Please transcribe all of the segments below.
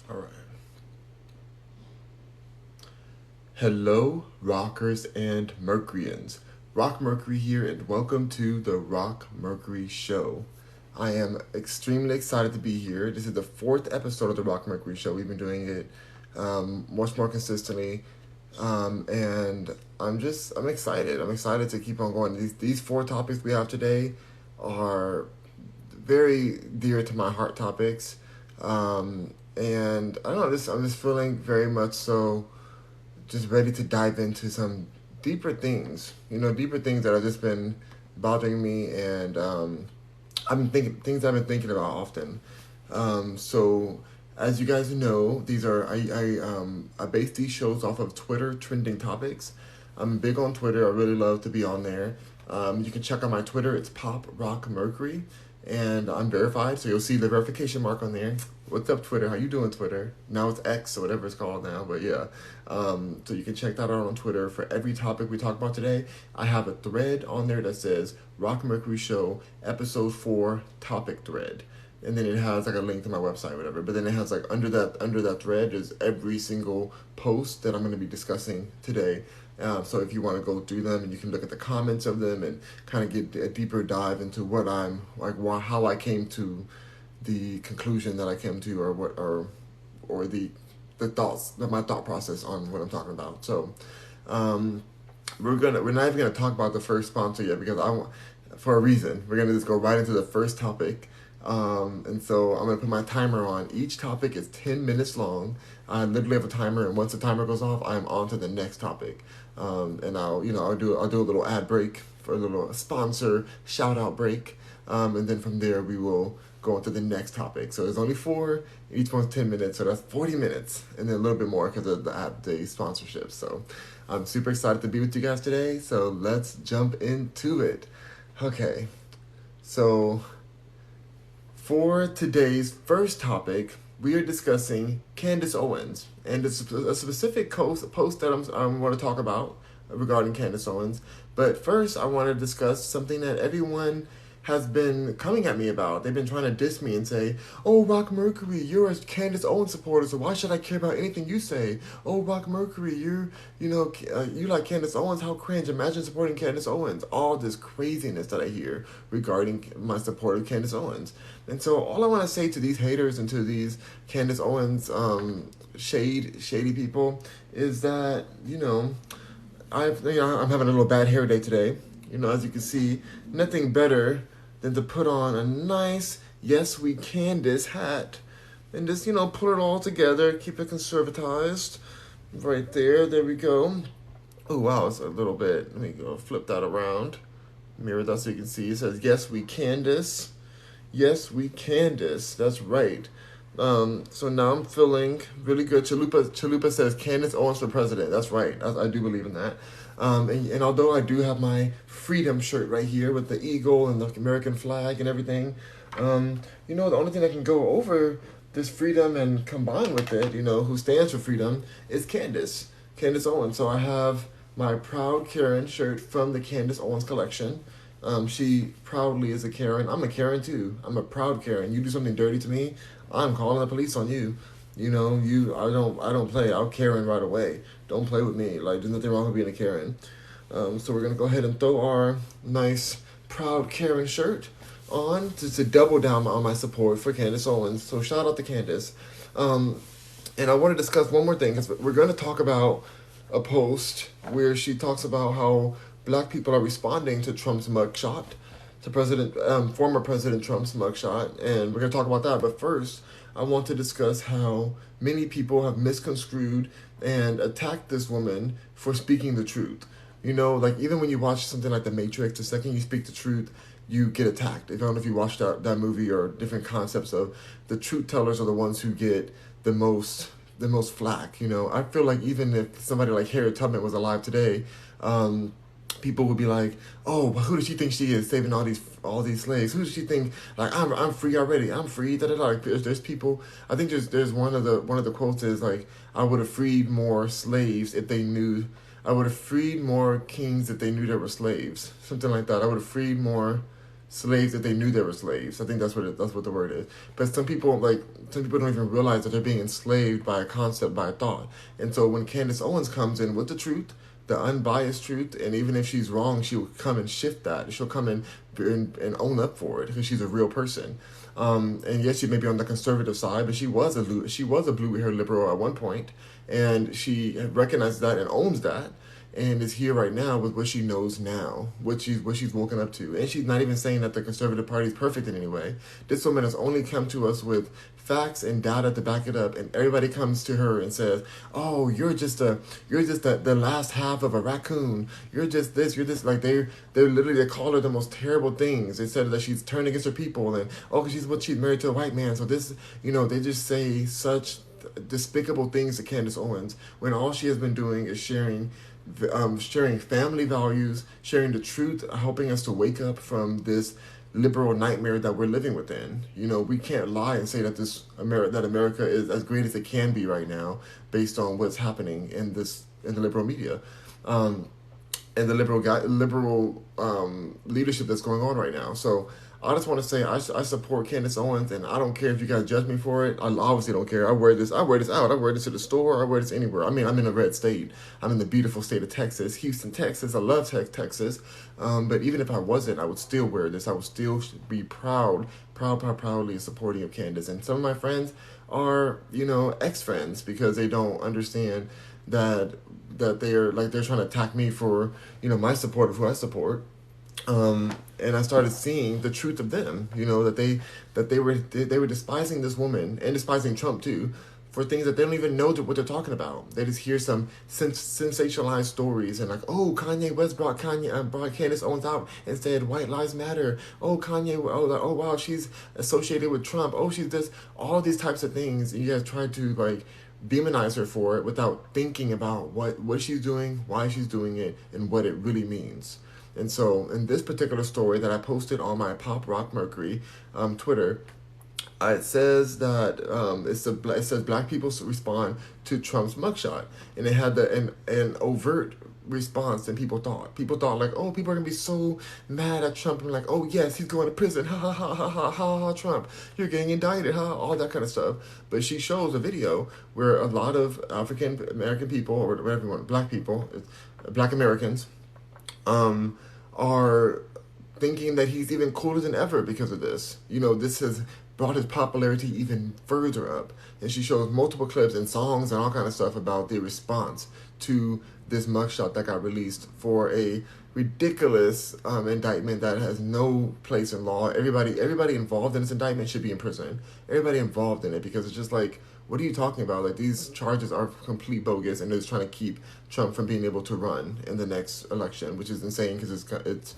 All right. Hello, rockers and Mercuryans. Rock Mercury here, and welcome to the Rock Mercury Show. I am extremely excited to be here. This is the fourth episode of the Rock Mercury Show. We've been doing it much more consistently, and I'm excited. I'm excited to keep on going. These four topics we have today are very dear to my heart topics, and I don't know. I'm just feeling very much so just ready to dive into some deeper things. Deeper things that have just been bothering me, and I've been thinking things I've been thinking about often. So, as you guys know, these are I base these shows off of Twitter trending topics. I'm big on Twitter. I really love to be on there. You can check out my Twitter. It's Pop Rock Mercury, and I'm verified, so you'll see the verification mark on there. What's up, Twitter? How you doing, Twitter? Now it's X or whatever it's called now, but yeah. So you can check that out on Twitter for every topic we talk about today. I have a thread on there that says Rock Mercury Show Episode 4 Topic Thread. And then it has like a link to my website or whatever. But then it has like under that thread is every single post that I'm going to be discussing today. So if you want to go through them, and you can look at the comments of them and kind of get a deeper dive into what I'm like, how I came to the conclusion that I came to, or the thoughts, my thought process on what I'm talking about. So, we're not even gonna talk about the first sponsor yet because for a reason. We're gonna just go right into the first topic. And so I'm gonna put my timer on. Each topic is 10 minutes long. I literally have a timer, and once the timer goes off, I'm on to the next topic. And I'll do a little ad break for a little sponsor shout out break. And then from there we will go on to the next topic. So there's only four. Each one's 10 minutes, so that's 40 minutes, and then a little bit more because of the sponsorship. So I'm super excited to be with you guys today. So let's jump into it. Okay, so for today's first topic, we are discussing Candace Owens, and it's a specific post that I'm going to talk about regarding Candace Owens. But first, I want to discuss something that everyone has been coming at me about. They've been trying to diss me and say, "Oh, Rock Mercury, you're a Candace Owens supporter, so why should I care about anything you say? Oh, Rock Mercury, you like Candace Owens? How cringe! Imagine supporting Candace Owens." All this craziness that I hear regarding my support of Candace Owens, and so all I want to say to these haters and to these Candace Owens shady people is that I'm having a little bad hair day today. As you can see, nothing better than to put on a nice Yes We Candace hat and just, pull it all together, keep it conservatized. Right there, there we go. Oh, wow, it's a little bit. Let me go flip that around. Mirror that so you can see. It says Yes We Candace. Yes We Candace. That's right. So now I'm feeling really good. Chalupa says Candace Owens for president. That's right. I do believe in that. And although I do have my freedom shirt right here with the eagle and the American flag and everything, the only thing that can go over this freedom and combine with it, who stands for freedom, is Candace Owens. So I have my Proud Karen shirt from the Candace Owens collection. She proudly is a Karen. I'm a Karen too. I'm a proud Karen. You do something dirty to me, I'm calling the police on you. I don't play. I'll Karen right away. Don't play with me. Like, there's nothing wrong with being a Karen. So we're gonna go ahead and throw our nice proud Karen shirt on to double down on my support for Candace Owens. So shout out to Candace. And I want to discuss one more thing because we're going to talk about a post where she talks about how black people are responding to Trump's mugshot, to former President Trump's mugshot, and we're going to talk about that. But first, I want to discuss how many people have misconstrued and attacked this woman for speaking the truth. Like even when you watch something like The Matrix, the second you speak the truth, you get attacked. I don't know if you watched that movie or different concepts of the truth tellers are the ones who get the most flack. I feel like even if somebody like Harriet Tubman was alive today, people would be like, "Oh, who does she think she is, saving all these slaves? Who does she think? Like, I'm free already. I'm free." Da da da. Like, there's people. I think there's one of the quotes is like, "I would have freed more slaves if they knew. I would have freed more kings if they knew they were slaves." Something like that. I would have freed more slaves if they knew they were slaves. I think that's what the word is. But some people don't even realize that they're being enslaved by a concept, by a thought. And so when Candace Owens comes in with the truth, the unbiased truth, and even if she's wrong, she'll come and shift that. She'll come and own up for it because she's a real person. And yes, she may be on the conservative side, but she was a blue hair liberal at one point, and she recognizes that and owns that, and is here right now with what she knows now, what she's woken up to, and she's not even saying that the Conservative Party is perfect in any way. This woman has only come to us with facts and data to back it up, and everybody comes to her and says, "Oh, you're just the last half of a raccoon. You're just this. You're this." Like they call her the most terrible things. They said that she's turned against her people, and she's married to a white man. So this, they just say such despicable things to Candace Owens when all she has been doing is sharing family values, sharing the truth, helping us to wake up from this liberal nightmare that we're living within. We can't lie and say that that America is as great as it can be right now, based on what's happening in the liberal media, and the liberal leadership that's going on right now. So I just want to say I support Candace Owens, and I don't care if you guys judge me for it. I obviously don't care. I wear this out. I wear this to the store. I wear this anywhere. I mean, I'm in a red state. I'm in the beautiful state of Texas, Houston, Texas. I love Texas. But even if I wasn't, I would still wear this. I would still be proudly supporting of Candace. And some of my friends are, ex-friends, because they don't understand that they're trying to attack me for, my support of who I support. And I started seeing the truth of them, that they were despising this woman and despising Trump too, for things that they don't even know what they're talking about. They just hear some sensationalized stories and Kanye West brought Candace Owens out and said white lives matter. Oh wow, she's associated with Trump. Oh, she's this, all these types of things. And you guys try to demonize her for it without thinking about what she's doing, why she's doing it, and what it really means. And so, in this particular story that I posted on my Pop Rock Mercury Twitter, it says that it says black people respond to Trump's mugshot, and it had an overt response than people thought. People thought people are gonna be so mad at Trump, and oh yes, he's going to prison, ha ha ha ha ha ha ha, Trump, you're getting indicted, all that kind of stuff. But she shows a video where a lot of African American people, or whatever you want, black people, black Americans, are thinking that he's even cooler than ever because of this. This has brought his popularity even further up. And she shows multiple clips and songs and all kind of stuff about the response to this mugshot that got released for a ridiculous indictment that has no place in law. Everybody involved in this indictment should be in prison. Everybody involved in it, because it's just what are you talking about? These charges are complete bogus, and they're just trying to keep Trump from being able to run in the next election, which is insane, because it's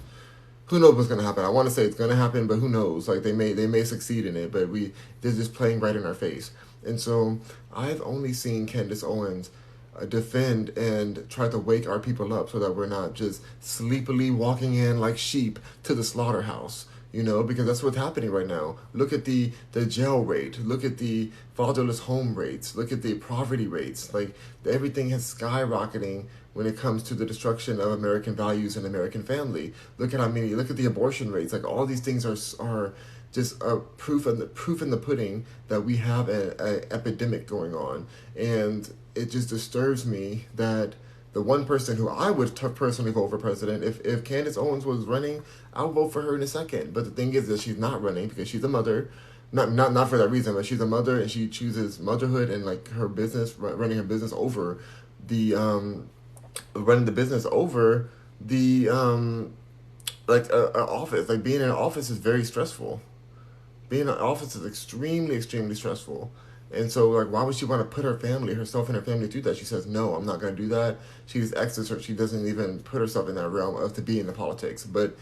who knows what's going to happen. I want to say it's going to happen, but who knows? They may succeed in it, but they're just playing right in our face. And so I've only seen Candace Owens defend and try to wake our people up so that we're not just sleepily walking in like sheep to the slaughterhouse. Because that's what's happening right now. Look at the jail rate. Look at the fatherless home rates. Look at the poverty rates. Everything is skyrocketing when it comes to the destruction of American values and American family. Look at the abortion rates. All these things are just proof in the pudding that we have an epidemic going on. And it just disturbs me that the one person who I would personally vote for president, if Candace Owens was running, I would vote for her in a second. But the thing is that she's not running because she's a mother. Not for that reason, but she's a mother, and she chooses motherhood and her business, running her business over the running the business over the office. Being in an office is very stressful. Being in an office is extremely, extremely stressful. And so, why would she want to put herself and her family through that? She says, no, I'm not going to do that. She just exits her. She doesn't even put herself in that realm of to be in the politics. But,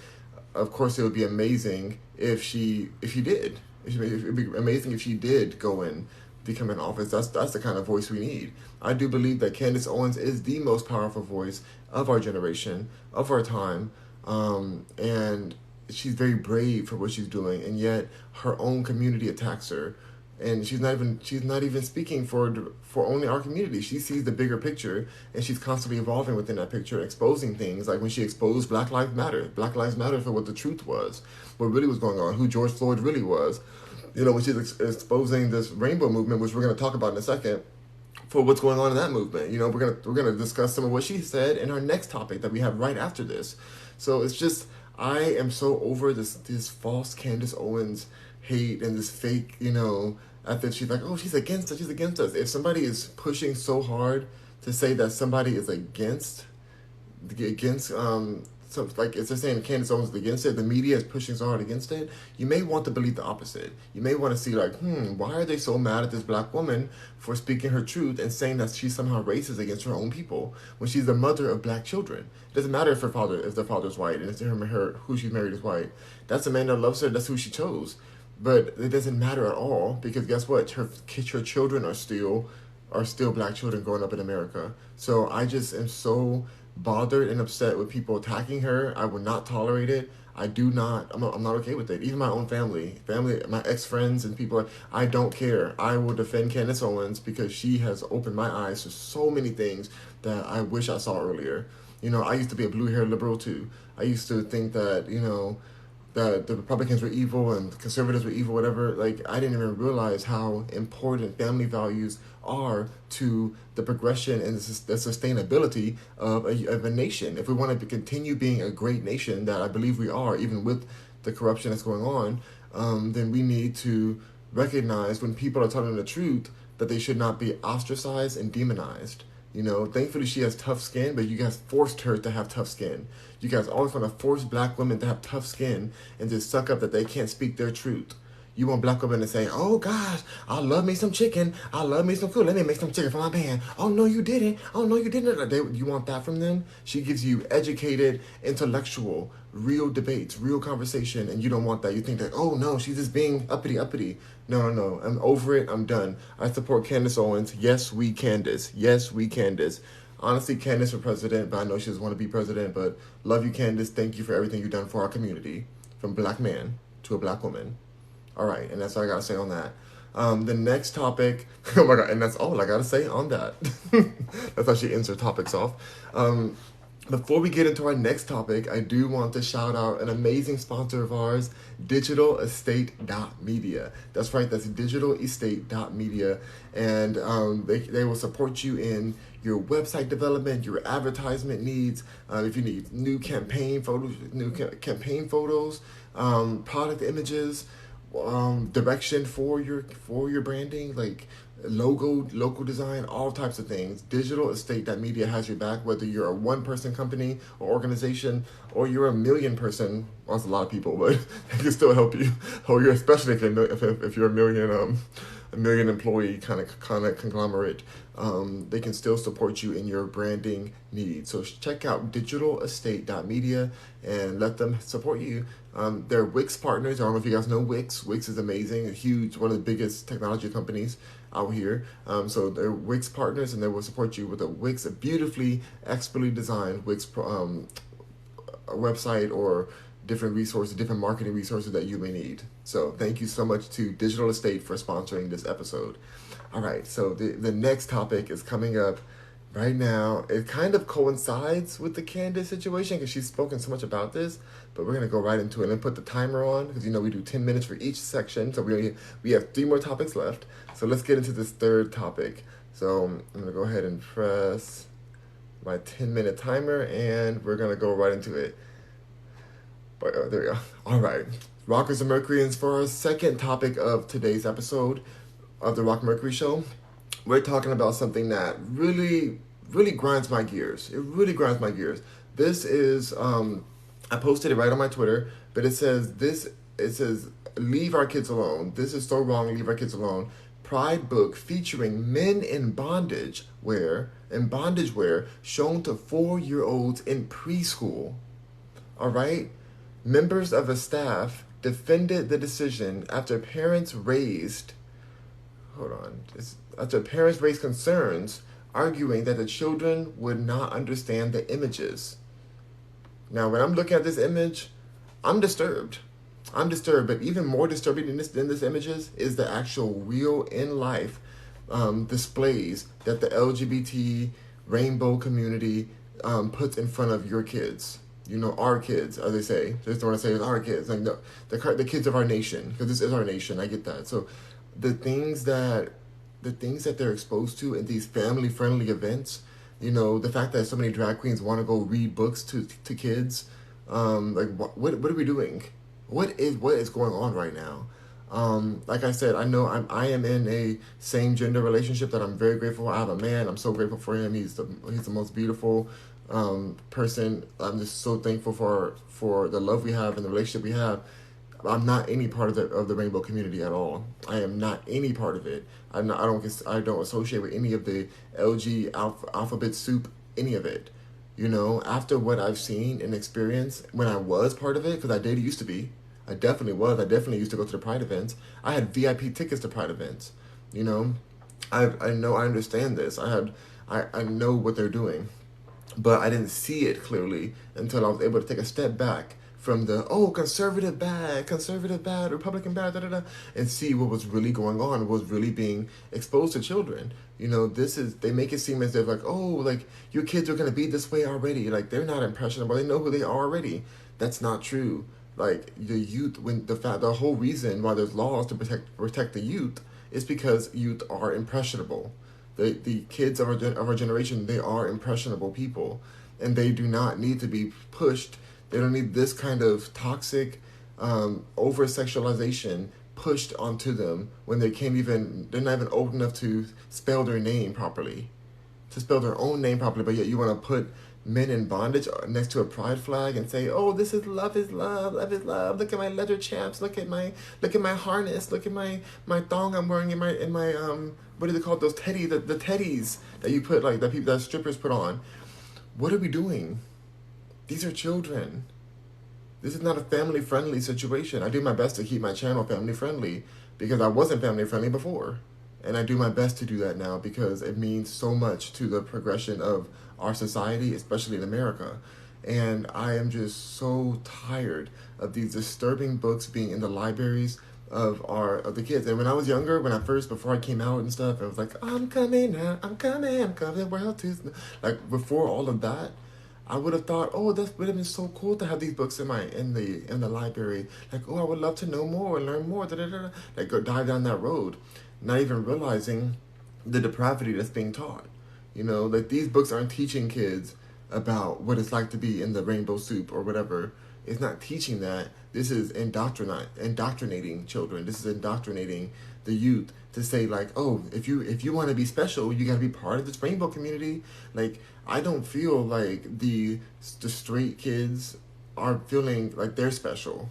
of course, it would be amazing if she did. It would be amazing if she did go in, become in office. That's the kind of voice we need. I do believe that Candace Owens is the most powerful voice of our generation, of our time, and she's very brave for what she's doing, and yet her own community attacks her and she's not even speaking for only our community. She sees the bigger picture, and she's constantly evolving within that picture, exposing things like when she exposed Black Lives Matter for what the truth was, what really was going on, who George Floyd really was. When she's exposing this rainbow movement, which we're going to talk about in a second, for what's going on in that movement. We're gonna discuss some of what she said in our next topic that we have right after this. So it's just, I am so over this false Candace Owens hate and this fake, after she's like, oh, she's against us. If somebody is pushing so hard to say that somebody is against so like it's just saying Candace Owens is against it, the media is pushing so hard against it, you may want to believe the opposite. You may want to see like, why are they so mad at this black woman for speaking her truth and saying that she's somehow racist against her own people when she's the mother of black children? It doesn't matter if their father's white and it's her who she married is white. That's a man that loves her, that's who she chose. But it doesn't matter at all, because guess what? Her children are still black children growing up in America. So I just am so bothered and upset with people attacking her. I would not tolerate it. I'm not okay with it. Even my own family, my ex-friends and people, I don't care. I will defend Candace Owens because she has opened my eyes to so many things that I wish I saw earlier. I used to be a blue-haired liberal too. I used to think that, that the Republicans were evil and the conservatives were evil, whatever. Like, I didn't even realize how important family values are to the progression and the sustainability of a nation. If we want to continue being a great nation, that I believe we are, even with the corruption that's going on, then we need to recognize when people are telling the truth that they should not be ostracized and demonized. Thankfully she has tough skin, but you guys forced her to have tough skin. You guys always want to force black women to have tough skin and just suck up that they can't speak their truth. You want black women to say, oh gosh, I love me some chicken. I love me some food. Let me make some chicken for my man. Oh no, you didn't. Oh no, you didn't. You want that from them? She gives you educated, intellectual, real debates, real conversation, and you don't want that. You think that, oh no, she's just being uppity. No. I'm over it. I'm done. I support Candace Owens. Yes, we Candace. Yes, we Candace. Honestly, Candace for president, but I know she doesn't want to be president, but love you, Candace. Thank you for everything you've done for our community, from black man to a black woman. All right, and that's all I gotta say on that. The next topic, oh my god, and that's all I gotta say on that. That's how she ends her topics off. Before we get into our next topic, I do want to shout out an amazing sponsor of ours, digitalestate.media. That's right, that's digitalestate.media. And they will support you in your website development, your advertisement needs, if you need new campaign photos, product images, direction for your branding, like logo design, all types of things. Digital Estate Media has your back, whether you're a one-person company or organization, or you're a million-person. Well, that's a lot of people, but they can still help you. Or you're, especially if you're a million employee kind of conglomerate, they can still support you in your branding needs. So check out digitalestate.media and let them support you. They're Wix partners. I don't know if you guys know Wix. Wix is amazing, one of the biggest technology companies out here. So they're Wix partners, and they will support you with a beautifully, expertly designed Wix website or different resources, different marketing resources that you may need. So thank you so much to Digital Estate for sponsoring this episode. All right, so the next topic is coming up right now. It kind of coincides with the Candace situation because she's spoken so much about this, but we're going to go right into it and put the timer on because, we do 10 minutes for each section. So we have 3 more topics left. So let's get into this third topic. So I'm going to go ahead and press my 10-minute timer, and we're going to go right into it. But there we go. All right. Rockers and Mercuryans, for our second topic of today's episode of the Rock Mercury Show, we're talking about something that really, really grinds my gears. It really grinds my gears. This is, I posted it right on my Twitter, but it says, leave our kids alone. This is so wrong, leave our kids alone. Pride book featuring men in bondage wear shown to 4-year-olds in preschool. All right? Members of the staff defended the decision after parents raised concerns, arguing that the children would not understand the images. Now, when I'm looking at this image, I'm disturbed. I'm disturbed, but even more disturbing than this images is the actual real in life displays that the LGBT rainbow community puts in front of your kids. You know, our kids, as they say. They just don't want to say it's our kids. Like, no, the kids of our nation, because this is our nation. I get that. So, the things that they're exposed to in these family friendly events, you know, the fact that so many drag queens want to go read books to kids, like what are we doing? What is going on right now? Like I said, I know I am in a same gender relationship that I'm very grateful for. I have a man. I'm so grateful for him. He's the most beautiful person. I'm just so thankful for the love we have and the relationship we have. I'm not any part of the rainbow community at all. I am not any part of it. I don't associate with any of the LG alphabet soup, any of it. You know, after what I've seen and experienced when I was part of it, because I did used to be. I definitely was. I definitely used to go to the Pride events. I had VIP tickets to Pride events. You know, I know, I understand this. I know what they're doing, but I didn't see it clearly until I was able to take a step back from the conservative bad, Republican bad, da da da, and see what was really going on, what was really being exposed to children. You know, they make it seem as if like, oh, like your kids are gonna be this way already. Like they're not impressionable. They know who they are already. That's not true. Like the youth, the whole reason why there's laws to protect the youth is because youth are impressionable. The kids of our generation, they are impressionable people, and they do not need to be pushed. They don't need this kind of toxic over sexualization pushed onto them when they're not even old enough to spell their name properly, to spell their own name properly, but yet you want to put men in bondage next to a pride flag and say, "Oh, this is love, love is love. Look at my leather chaps. Look at my harness. Look at my thong I'm wearing in my what do they call those teddies? The teddies that you put like that strippers put on. What are we doing? These are children. This is not a family friendly situation. I do my best to keep my channel family friendly because I wasn't family friendly before. And I do my best to do that now because it means so much to the progression of our society, especially in America. And I am just so tired of these disturbing books being in the libraries of the kids. And when I was younger, before I came out and stuff, I was like, I'm coming out, I'm coming, world to, like before all of that, I would have thought, oh, that would have been so cool to have these books in the library. Like, oh, I would love to know more, learn more, da da da. Like, go dive down that road, not even realizing the depravity that's being taught. You know, like these books aren't teaching kids about what it's like to be in the rainbow soup or whatever. It's not teaching that. This is indoctrinating children. This is indoctrinating the youth to say like, oh, if you want to be special, you got to be part of this rainbow community. Like, I don't feel like the straight kids are feeling like they're special.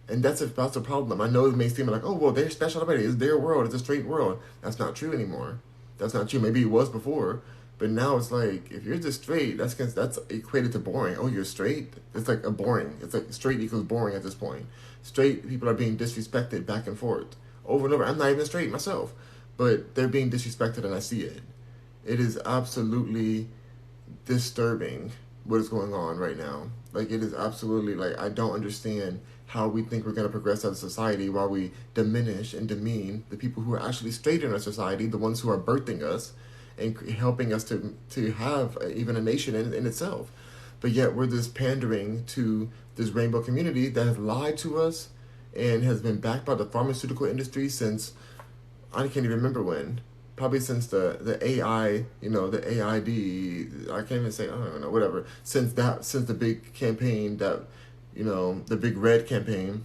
And that's a problem. I know it may seem like, oh, well, they're special already. It's their world. It's a straight world. That's not true anymore. That's not true. Maybe it was before. But now it's like, if you're just straight, that's equated to boring. Oh, you're straight? It's like a boring. It's like straight equals boring at this point. Straight people are being disrespected back and forth. Over and over. I'm not even straight myself. But they're being disrespected and I see it. It is absolutely disturbing what is going on right now. Like, it is absolutely, like, I don't understand how we think we're going to progress as a society while we diminish and demean the people who are actually straight in our society, the ones who are birthing us and helping us to have even a nation in itself. But yet we're just pandering to this rainbow community that has lied to us and has been backed by the pharmaceutical industry since, I can't even remember when. Probably since the AI, the AID, I can't even say, I don't know, whatever. Since the big campaign the big red campaign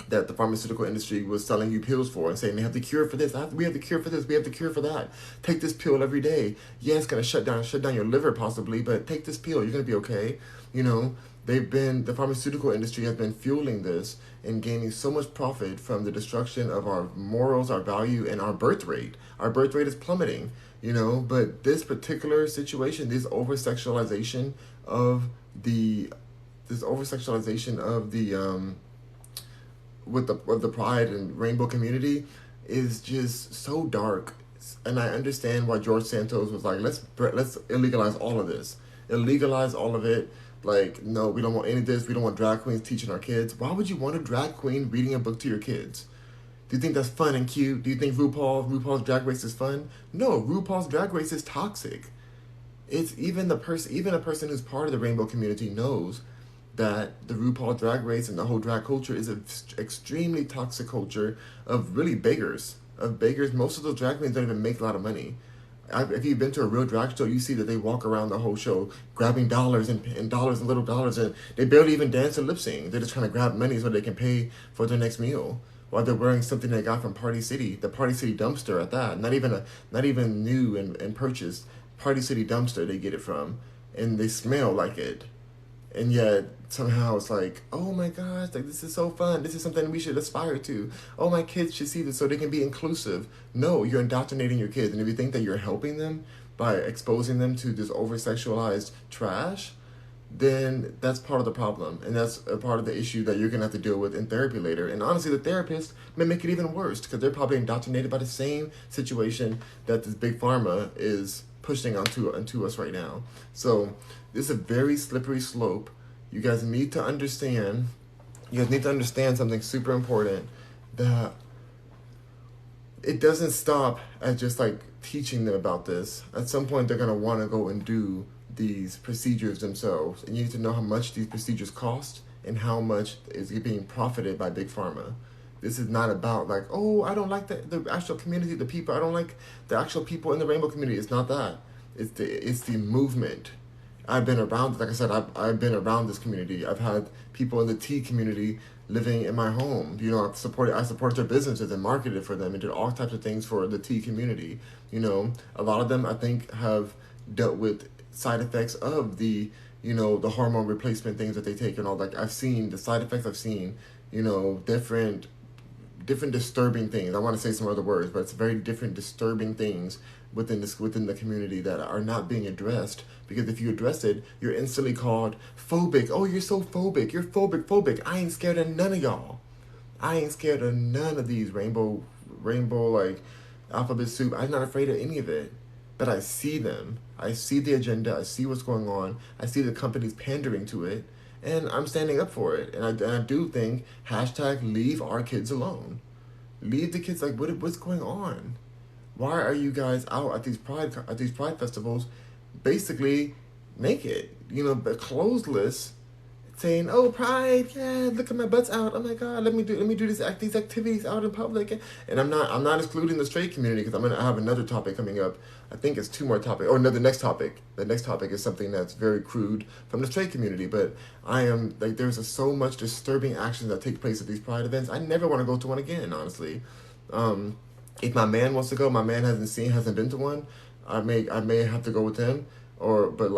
that the pharmaceutical industry was selling you pills for and saying they have the cure for this, we have the cure for this, we have the cure for that. Take this pill every day. Yeah, it's gonna shut down your liver possibly, but take this pill, you're gonna be okay. The pharmaceutical industry has been fueling this and gaining so much profit from the destruction of our morals, our value, and our birth rate. Our birth rate is plummeting, but this particular situation, this over-sexualization of the with the pride and rainbow community is just so dark. And I understand why George Santos was like, let's illegalize all of this. Illegalize all of it. Like, no, we don't want any of this. We don't want drag queens teaching our kids. Why would you want a drag queen reading a book to your kids? Do you think that's fun and cute? Do you think RuPaul's Drag Race is fun? No, RuPaul's Drag Race is toxic. It's even a person who's part of the rainbow community knows that the RuPaul Drag Race and the whole drag culture is an extremely toxic culture of really beggars. Of beggars, most of those drag queens don't even make a lot of money. If you've been to a real drag show, you see that they walk around the whole show grabbing dollars and dollars and little dollars, and they barely even dance or lip sync. They're just trying to grab money so they can pay for their next meal, while they're wearing something they got from Party City, the Party City dumpster at that. Not even new and purchased. Party City dumpster they get it from, and they smell like it. And yet somehow it's like, oh my gosh, like this is so fun. This is something we should aspire to. Oh, my kids should see this so they can be inclusive. No, you're indoctrinating your kids. And if you think that you're helping them by exposing them to this over-sexualized trash, then that's part of the problem. And that's a part of the issue that you're going to have to deal with in therapy later. And honestly, the therapist may make it even worse because they're probably indoctrinated by the same situation that this big pharma is pushing onto us right now. So this is a very slippery slope. You guys need to understand something super important, that it doesn't stop at just like teaching them about this. At some point they're going to want to go and do these procedures themselves, and you need to know how much these procedures cost and how much is being profited by big pharma. This is not about like, oh, I don't like the actual community, the people. I don't like the actual people in the rainbow community. It's not that. It's the movement. I've been around, like I said, I've been around this community. I've had people in the tea community living in my home. You know, I supported their businesses and marketed for them and did all types of things for the tea community. You know, a lot of them I think have dealt with side effects of the, you know, the hormone replacement things that they take and all. Like I've seen the side effects. I've seen, you know, different disturbing things. I want to say some other words, but it's very different disturbing things within the community that are not being addressed, because if you address it, you're instantly called phobic. Oh, you're so phobic. You're phobic. I ain't scared of none of y'all. I ain't scared of none of these rainbow like alphabet soup. I'm not afraid of any of it. But I see them. I see the agenda. I see what's going on. I see the companies pandering to it, and I'm standing up for it. And I do think #leave our kids alone. Leave the kids. Like what's going on? Why are you guys out at these pride festivals, basically naked, you know, but clothesless, saying, "Oh, pride, yeah, look at my butts out. Oh my God, let me do these activities out in public." And I'm not excluding the straight community, because I have another topic coming up. I think it's two more topics, or no, the next topic. The next topic is something that's very crude from the straight community, but I am like, there's so much disturbing actions that take place at these pride events. I never want to go to one again, honestly. If my man wants to go, my man hasn't been to one, I may have to go with him. But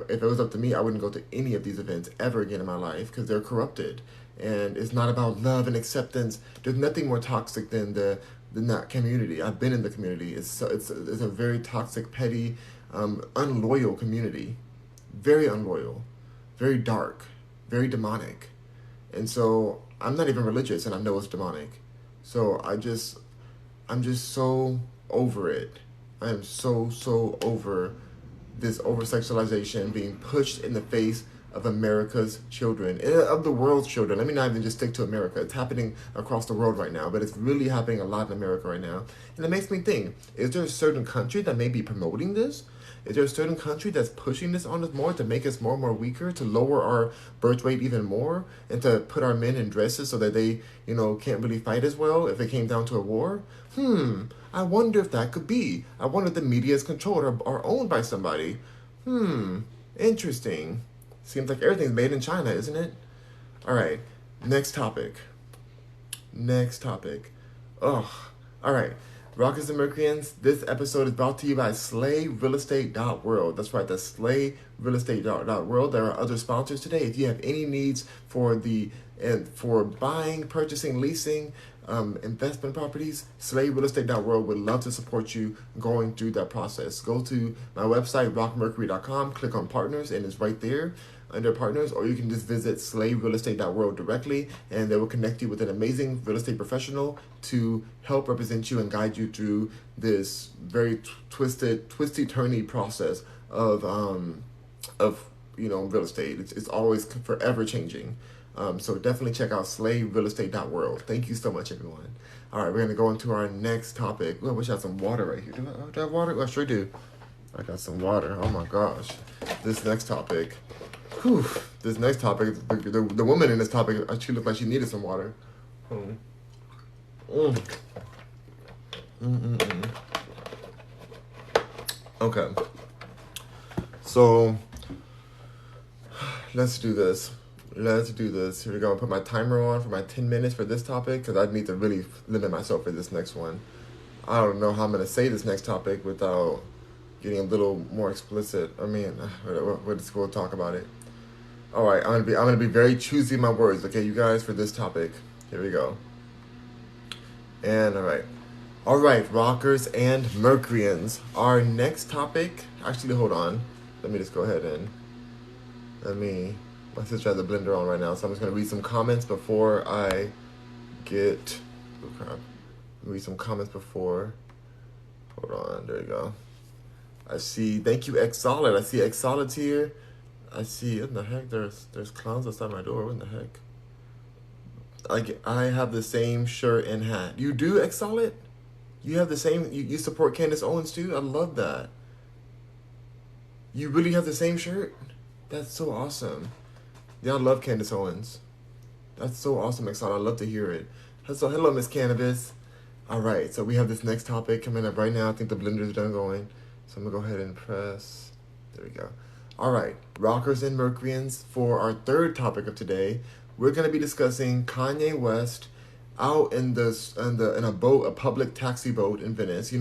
if it was up to me, I wouldn't go to any of these events ever again in my life, because they're corrupted, and it's not about love and acceptance. There's nothing more toxic than that community. I've been in the community. It's a very toxic, petty, unloyal community, very unloyal, very dark, very demonic, and so I'm not even religious, and I know it's demonic. So I'm just so over it. I am so over this over-sexualization being pushed in the face of America's children, of the world's children. Let me not even just stick to America. It's happening across the world right now, but it's really happening a lot in America right now. And it makes me think, is there a certain country that may be promoting this? Is there a certain country that's pushing this on us more to make us more and more weaker, to lower our birth rate even more, and to put our men in dresses so that they, you know, can't really fight as well if it came down to a war? I wonder if that could be. I wonder if the media is controlled or owned by somebody. Interesting. Seems like everything's made in China, isn't it? All right, next topic. Ugh. All right. Rockers and Mercuryans, this episode is brought to you by SlayRealEstate.world. That's right, that's SlayRealEstate.world. There are other sponsors today. If you have any needs for buying, purchasing, leasing, investment properties, SlayRealEstate.world would love to support you going through that process. Go to my website, rockmercury.com, click on partners, and it's right there under partners, or you can just visit SlayRealEstate.world directly, and they will connect you with an amazing real estate professional to help represent you and guide you through this very twisty-turny process of real estate. It's always forever changing. So definitely check out slaverealestate.world. Thank you so much, everyone. All right, we're going to go into our next topic. Oh, I wish I had some water right here. Do I have water? Oh, I sure do. I got some water. Oh, my gosh. This next topic. Whew. This next topic, the woman in this topic, she looked like she needed some water. Mm. Mm. Mm-mm-mm. Okay. So, let's do this. Here we go. I'll put my timer on for my 10 minutes for this topic because I need to really limit myself for this next one. I don't know how I'm going to say this next topic without getting a little more explicit. I mean, we'll talk about it. All right, I'm gonna be very choosy in my words, okay, you guys, for this topic. Here we go. And all right, rockers and Mercuryans. Our next topic. Actually, hold on. Let me just go ahead and my sister has a blender on right now, so I'm just gonna read some comments before I get. Oh crap! Read some comments before. Hold on. There you go. I see. Thank you, X Solid. I see X Solid's here. I see. What in the heck? There's clowns outside my door. What in the heck? I have the same shirt and hat. You do, X Solid? You have the same. You support Candace Owens too. I love that. You really have the same shirt? That's so awesome. Yeah, I love Candace Owens. That's so awesome, X Solid. I love to hear it. So hello, Miss Cannabis. All right. So we have this next topic coming up right now. I think the blender's done going. So I'm gonna go ahead and press. There we go. All right, rockers and Mercuryans, for our third topic of today, we're going to be discussing Kanye West out in a boat, a public taxi boat in Venice.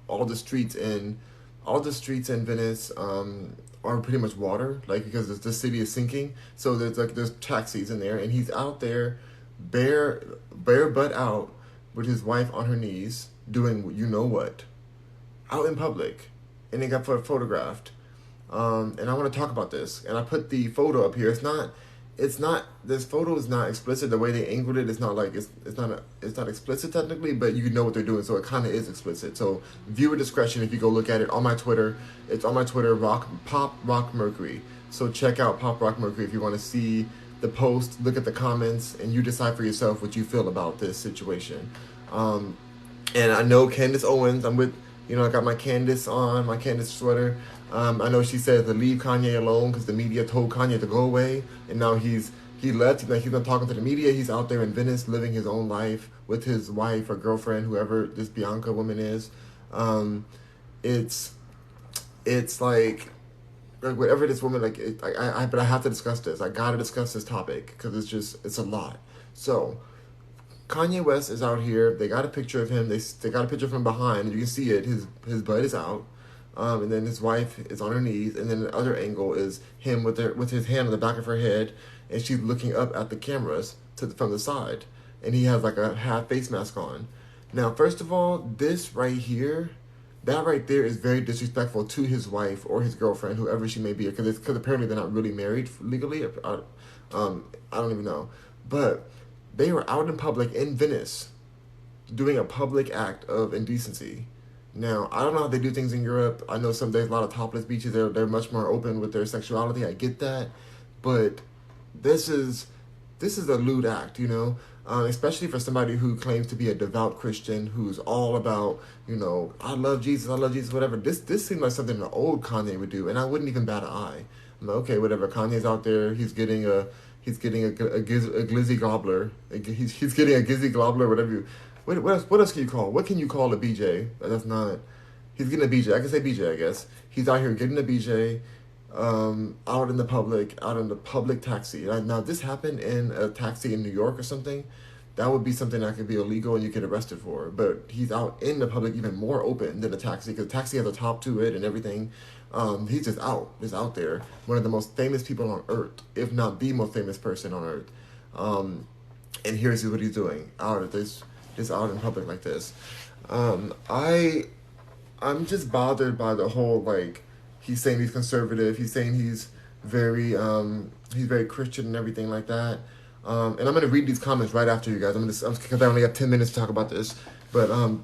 All the streets in Venice are pretty much water, because the city is sinking. So there's taxis in there, and he's out there bare butt out with his wife on her knees doing what out in public, and they got photographed. And I want to talk about this. And I put the photo up here. This photo is not explicit. The way they angled it, it's not explicit technically, but you know what they're doing. So it kind of is explicit. So viewer discretion if you go look at it on my Twitter. It's on my Twitter, Pop Rock Mercury. So check out Pop Rock Mercury if you want to see the post, look at the comments, and you decide for yourself what you feel about this situation. And I know Candace Owens, I'm with, I got my Candace on, my Candace sweater. I know she said to leave Kanye alone because the media told Kanye to go away, and now he left. He's not talking to the media. He's out there in Venice living his own life with his wife or girlfriend, whoever this Bianca woman is. It's like whatever this woman but I have to discuss this. I gotta discuss this topic because it's a lot. So Kanye West is out here. They got a picture of him. They got a picture of him behind. You can see it. His butt is out. And then his wife is on her knees, and then the other angle is him with his hand on the back of her head, and she's looking up at the cameras from the side, and he has a half face mask on. Now, first of all, this right here, that right there is very disrespectful to his wife or his girlfriend, whoever she may be, because apparently they're not really married legally. I don't even know, but they were out in public in Venice, doing a public act of indecency. Now, I don't know how they do things in Europe. I know there's a lot of topless beaches. They're much more open with their sexuality. I get that. But this is a lewd act, especially for somebody who claims to be a devout Christian, who's all about, I love Jesus, whatever. This seems like something an old Kanye would do, and I wouldn't even bat an eye. I'm like, okay, whatever. Kanye's out there. He's getting a glizzy gobbler. He's getting a gizzy gobbler, whatever you... What else can you call? What can you call a BJ? That's not... He's getting a BJ. I can say BJ, I guess. He's out here getting a BJ out in the public taxi. Now, if this happened in a taxi in New York or something, that would be something that could be illegal and you get arrested for. But he's out in the public even more open than a taxi, because a taxi has a top to it and everything. He's just out there. One of the most famous people on earth, if not the most famous person on earth. And here's what he's doing just out in public like this. I'm just bothered by the whole, he's saying he's conservative, he's saying he's very Christian and everything like that. And I'm going to read these comments right after you guys. Because I only have 10 minutes to talk about this. But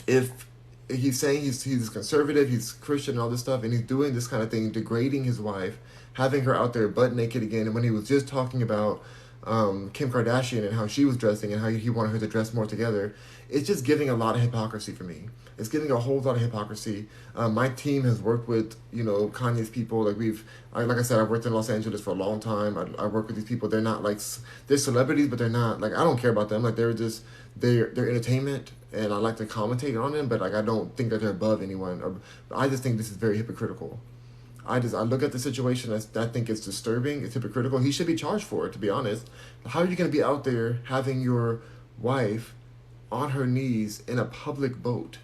if he's saying he's conservative, he's Christian, and all this stuff, and he's doing this kind of thing, degrading his wife, having her out there butt naked again. And when he was just talking about Kim Kardashian and how she was dressing and how he wanted her to dress more together, it's just giving a lot of hypocrisy for me. It's giving a whole lot of hypocrisy. My team has worked with, Kanye's people. Like I said, I've worked in Los Angeles for a long time. I work with these people. They're not like, they're celebrities, but they're not, like, I don't care about them. Like, they're entertainment, and I like to commentate on them, but like, I don't think that they're above anyone. I just think this is very hypocritical. I look at the situation, I think it's disturbing, it's hypocritical. He should be charged for it, to be honest. How are you going to be out there having your wife on her knees in a public boat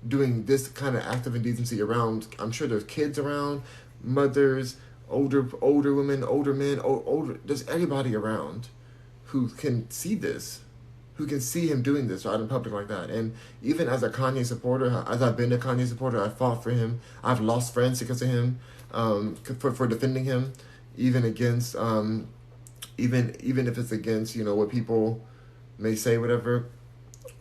doing this kind of act of indecency around? I'm sure there's kids around, mothers, older women, older men, there's everybody around who can see this, who can see him doing this out in public like that. And even as a Kanye supporter, as I've been a Kanye supporter, I fought for him. I've lost friends because of him, for defending him, even against, even if it's against, what people may say, whatever,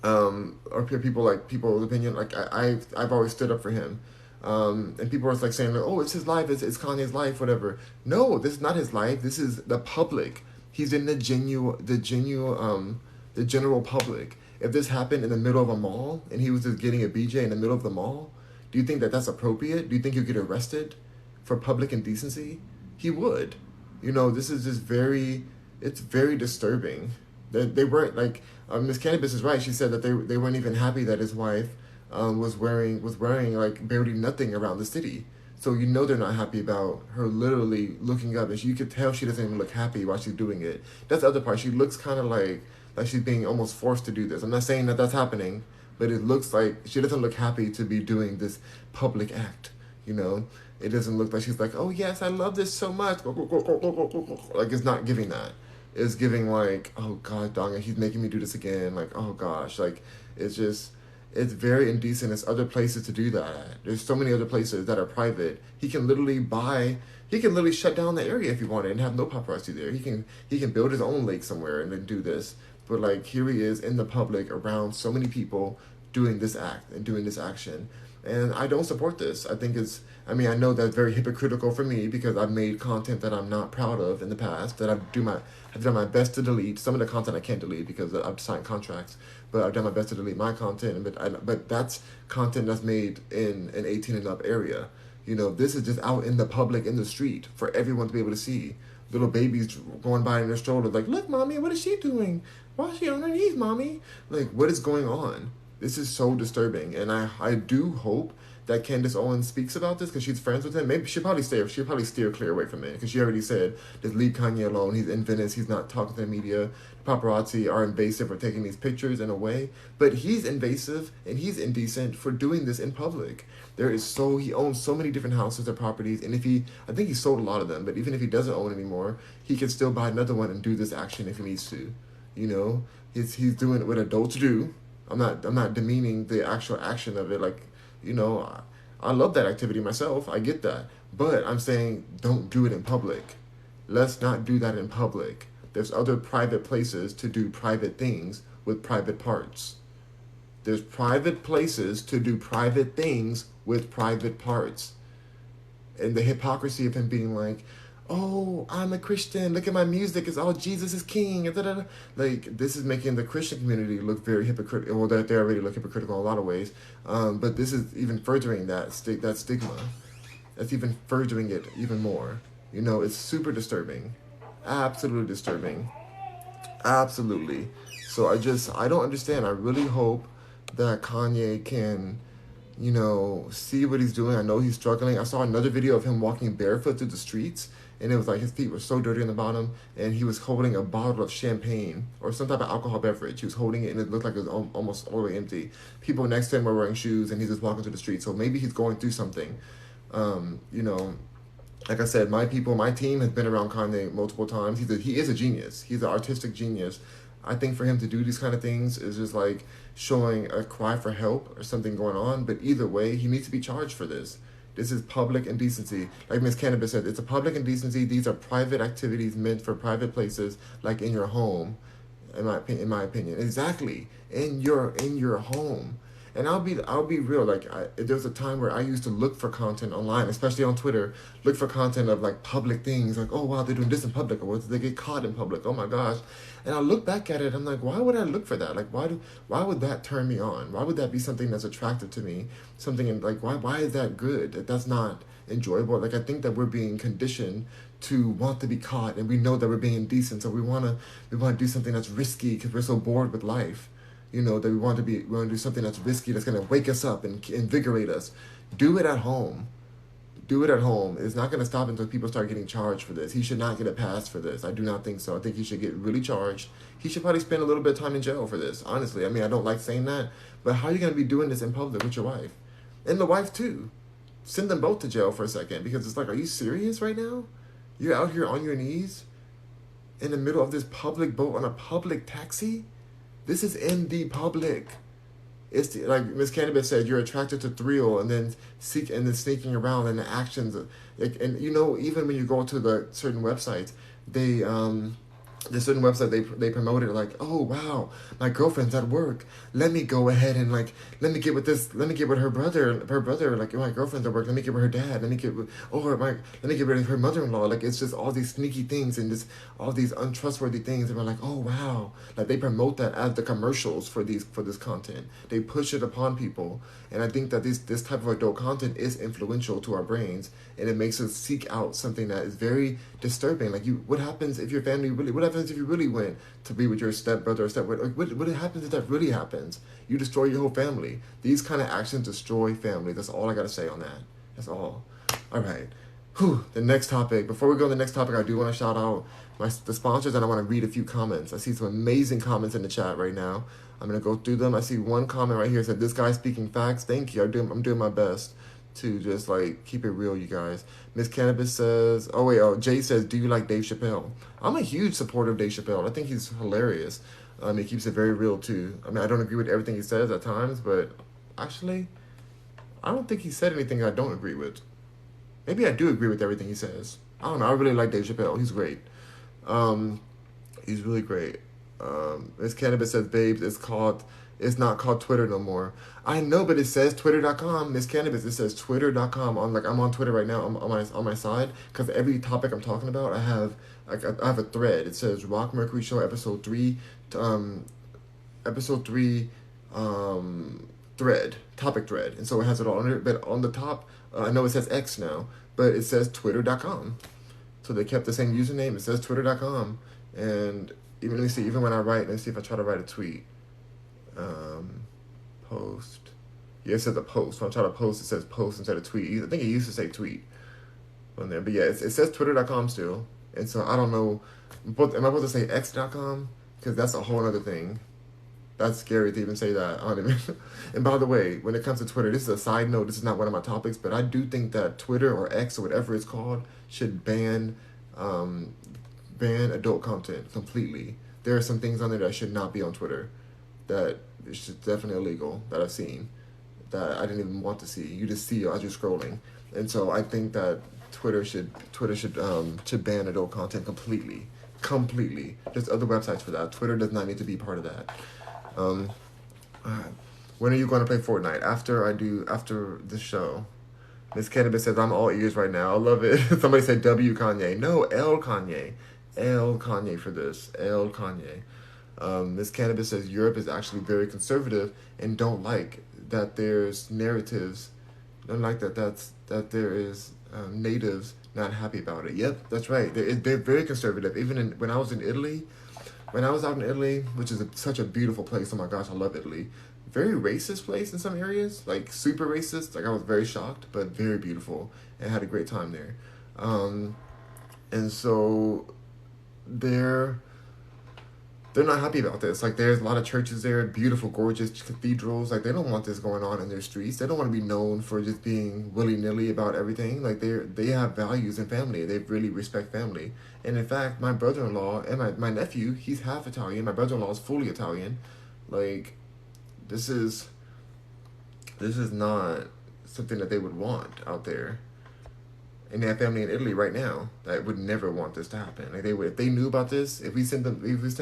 or people's opinion. Like, I've always stood up for him. And people are like saying, like, oh, it's his life, it's Kanye's life, whatever. No, this is not his life. This is the public. He's in the general public. If this happened in the middle of a mall and he was just getting a BJ in the middle of the mall, do you think that that's appropriate? Do you think he'll get arrested for public indecency? He would. This is just it's very disturbing. They weren't like, Miss Cannabis is right. She said that they weren't even happy that his wife was wearing like barely nothing around the city. So they're not happy about her literally looking up, and you could tell she doesn't even look happy while she's doing it. That's the other part. She looks kind of like she's being almost forced to do this. I'm not saying that that's happening, but it looks like she doesn't look happy to be doing this public act. It doesn't look like she's like, oh yes, I love this so much. Like, it's not giving that. It's giving like, oh God, dang it, he's making me do this again. Like, oh gosh, like, it's very indecent. There's other places to do that at. There's so many other places that are private. He can literally shut down the area if he wanted and have no paparazzi there. He can build his own lake somewhere and then do this. But like, here he is in the public around so many people doing this act and doing this action. And I don't support this. I know that's very hypocritical for me because I've made content that I'm not proud of in the past, that I've done my best to delete. Some of the content I can't delete because I've signed contracts, but I've done my best to delete my content. But that's content that's made in an 18 and up area. This is just out in the public, in the street, for everyone to be able to see. Little babies going by in their stroller, like, look, mommy, what is she doing? Why is she on her knees, mommy? Like, what is going on? This is so disturbing, and I do hope that Candace Owens speaks about this because she's friends with him. Maybe she'll probably steer clear away from it because she already said, just leave Kanye alone. He's in Venice. He's not talking to the media. The paparazzi are invasive for taking these pictures in a way, but he's invasive and he's indecent for doing this in public. He owns so many different houses or properties, and I think he sold a lot of them, but even if he doesn't own anymore, he can still buy another one and do this action if he needs to. He's doing what adults do. I'm not demeaning the actual action of it. Like, I love that activity myself. I get that. But I'm saying don't do it in public. Let's not do that in public. There's other private places to do private things with private parts. There's private places to do private things with private parts. And the hypocrisy of him being like, oh, I'm a Christian, look at my music, it's all Jesus is king, and da-da-da. Like, this is making the Christian community look very hypocritical. Well, they already look hypocritical in a lot of ways, but this is even furthering that stigma. That's even furthering it even more. It's super disturbing. Absolutely disturbing. Absolutely. So I don't understand. I really hope that Kanye can, see what he's doing. I know he's struggling. I saw another video of him walking barefoot through the streets, and it was like his feet were so dirty on the bottom, and he was holding a bottle of champagne or some type of alcohol beverage. He was holding it, and it looked like it was almost all the way empty. People next to him were wearing shoes, and he's just walking through the street. So maybe he's going through something. Like I said, my team has been around Kanye multiple times. He is a genius. He's an artistic genius. I think for him to do these kind of things is just like showing a cry for help or something going on. But either way, he needs to be charged for this. This is public indecency. Like Ms. Cannabis said, it's a public indecency. These are private activities meant for private places, like in your home, in my opinion. Exactly. In your home. And I'll be real. Like there was a time where I used to look for content online, especially on Twitter, look for content of like public things, like, oh wow, they're doing this in public, or they get caught in public. Oh my gosh. And I look back at it, I'm like, why would I look for that? Like why would that turn me on? Why would that be something that's attractive to me? Something like why is that good? That's not enjoyable. Like I think that we're being conditioned to want to be caught, and we know that we're being indecent, so we wanna do something that's risky because we're so bored with life. That we want to do something that's risky, that's gonna wake us up and invigorate us. Do it at home. Do it at home. It's not gonna stop until people start getting charged for this. He should not get a pass for this. I do not think so. I think he should get really charged. He should probably spend a little bit of time in jail for this. Honestly, I mean, I don't like saying that, but how are you gonna be doing this in public with your wife, and the wife too? Send them both to jail for a second, because it's like, are you serious right now? You're out here on your knees in the middle of this public boat on a public taxi? This is in the public. It's like Miss Cannabis said, you're attracted to thrill and then sneaking around and the actions. And even when you go to the certain websites, the certain website they promote it like, oh wow, my girlfriend's at work. Let me go ahead and like let me get with her brother, like my girlfriend's at work. Let me get with her dad. Let me get with her mother-in-law. Like it's just all these sneaky things and just all these untrustworthy things. And we're like, oh wow, like they promote that as the commercials for this content. They push it upon people, and I think that this type of adult content is influential to our brains, and it makes us seek out something that is very disturbing. Like what happens if your family really? What happens if you really went to be with your stepbrother or stepmother? Like what happens if that really happens? You destroy your whole family. These kind of actions destroy family. That's all I gotta say on that. That's all. All right. The next topic. Before we go to the next topic, I do want to shout out the sponsors, and I want to read a few comments. I see some amazing comments in the chat right now. I'm gonna go through them. I see one comment right here that said, "This guy's speaking facts." Thank you. I'm doing my best to just like keep it real, you guys. Miss Cannabis says, Jay says, do you like Dave Chappelle? I'm a huge supporter of Dave Chappelle. I think he's hilarious. He keeps it very real too. I mean, I don't agree with everything he says at times, but actually, I don't think he said anything I don't agree with. Maybe I do agree with everything he says. I don't know. I really like Dave Chappelle. He's great. He's really great. Miss Cannabis says, babes, it's not called Twitter no more. I know, but it says twitter.com. Miss Cannabis, it says twitter.com. I'm on Twitter right now on my side, because every topic I'm talking about, I have a thread. It says Rock Mercury Show episode 3 thread, topic thread. And so it has it all on it, but on the top, I know it says X now, but it says twitter.com. So they kept the same username. It says twitter.com. And let me see, even when I write, let's see if I try to write a tweet. Post. Yeah, it says a post. When I try to post, it says post instead of tweet. I think it used to say tweet on there. But yeah, it says twitter.com still. And so I don't know. Am I supposed to say x.com? Because that's a whole other thing. That's scary to even say that. I don't even. And by the way, when it comes to Twitter, this is a side note. This is not one of my topics, but I do think that Twitter or X or whatever it's called should ban adult content completely. There are some things on there that should not be on Twitter. That it's just definitely illegal that I've seen, that I didn't even want to see. You just see as you're scrolling, and so I think that Twitter should ban adult content completely. There's other websites for that. Twitter does not need to be part of that. When are you going to play Fortnite? After the show. Miss Cannabis says, I'm all ears right now. I love it. Somebody said W Kanye. No, L Kanye. L Kanye for this. L Kanye. Miss Cannabis says Europe is actually very conservative and don't like that there's narratives, don't like that there is natives not happy about it. Yep, that's right. They're very conservative. Even when I was in Italy, out in Italy, which is such a beautiful place. Oh my gosh, I love Italy. Very racist place in some areas, like super racist. Like I was very shocked, but very beautiful, and had a great time there. And so they're not happy about this. Like there's a lot of churches there, beautiful, gorgeous cathedrals. Like they don't want this going on in their streets. They don't want to be known for just being willy-nilly about everything. Like they have values and family. They really respect family. And in fact, my brother-in-law and my nephew, he's half Italian. My brother-in-law is fully Italian. Like this is not something that they would want out there. And they have family in Italy right now that would never want this to happen. Like they would, if they knew about this, if we sent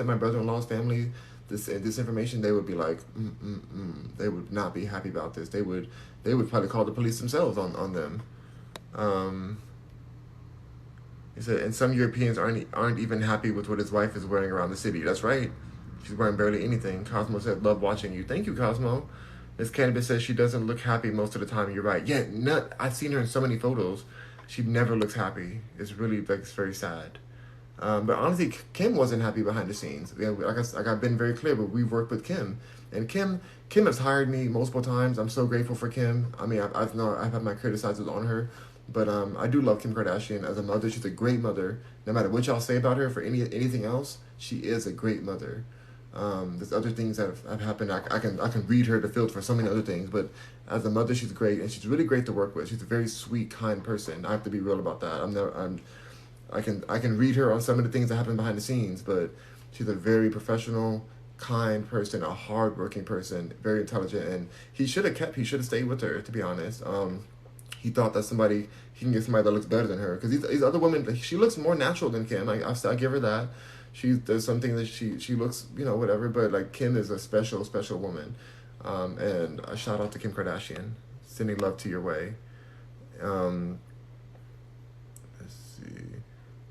my brother-in-law's family this information, they would be like, they would not be happy about this. They would probably call the police themselves on them. Um, he said, and some Europeans aren't even happy with what his wife is wearing around the city. That's right. She's wearing barely anything. Cosmo said, love watching you. Thank you, Cosmo. Miss Cannabis says she doesn't look happy most of the time. You're right. Yeah, I've seen her in so many photos. She never looks happy. It's really, like, it's very sad. But honestly, Kim wasn't happy behind the scenes. Yeah, like I've been very clear, but we've worked with Kim. And Kim has hired me multiple times. I'm so grateful for Kim. I mean, I've had my criticizers on her. But I do love Kim Kardashian as a mother. She's a great mother. No matter what y'all say about her for anything else, she is a great mother. There's other things that have happened. I can read her to field for so many other things, but as a mother, she's great, and she's really great to work with. She's a very sweet, kind person. I have to be real about that. I can read her on some of the things that happen behind the scenes, but she's a very professional, kind person, a hardworking person, very intelligent, and he should have stayed with her, to be honest. He thought that he can get somebody that looks better than her, because these other women, she looks more natural than Kim. I give her that. There's something that she looks, whatever, but like Kim is a special woman. And a shout out to Kim Kardashian, sending love to your way. Let's see.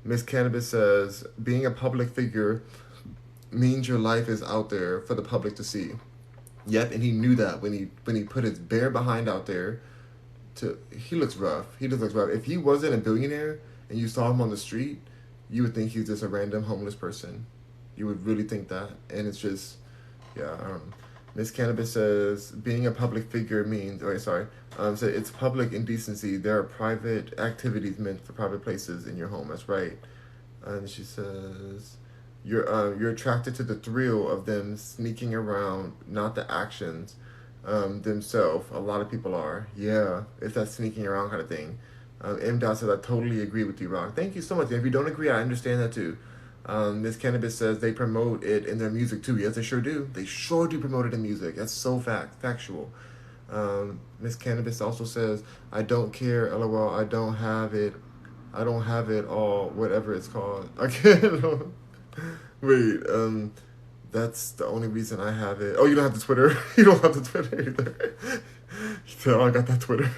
Miss Cannabis says, being a public figure means your life is out there for the public to see. Yep, and he knew that when he put his bare behind out there. He looks rough. If he wasn't a billionaire and you saw him on the street, you would think he's just a random homeless person. You would really think that. And it's just, yeah. Miss Cannabis says, being a public figure means, so it's public indecency. There are private activities meant for private places in your home. That's right. And she says, you're attracted to the thrill of them sneaking around, not the actions themselves. A lot of people are. Yeah, it's that sneaking around kind of thing. M. Dot says, I totally agree with you, Rock. Thank you so much. And if you don't agree, I understand that too. Miss Cannabis says they promote it in their music too. Yes, they sure do. They sure do promote it in music. That's so factual. Miss Cannabis also says, I don't care, LOL, I don't have it all, whatever it's called. I can't. Wait, that's the only reason I have it. Oh, you don't have the Twitter? You don't have the Twitter either. So I got that Twitter.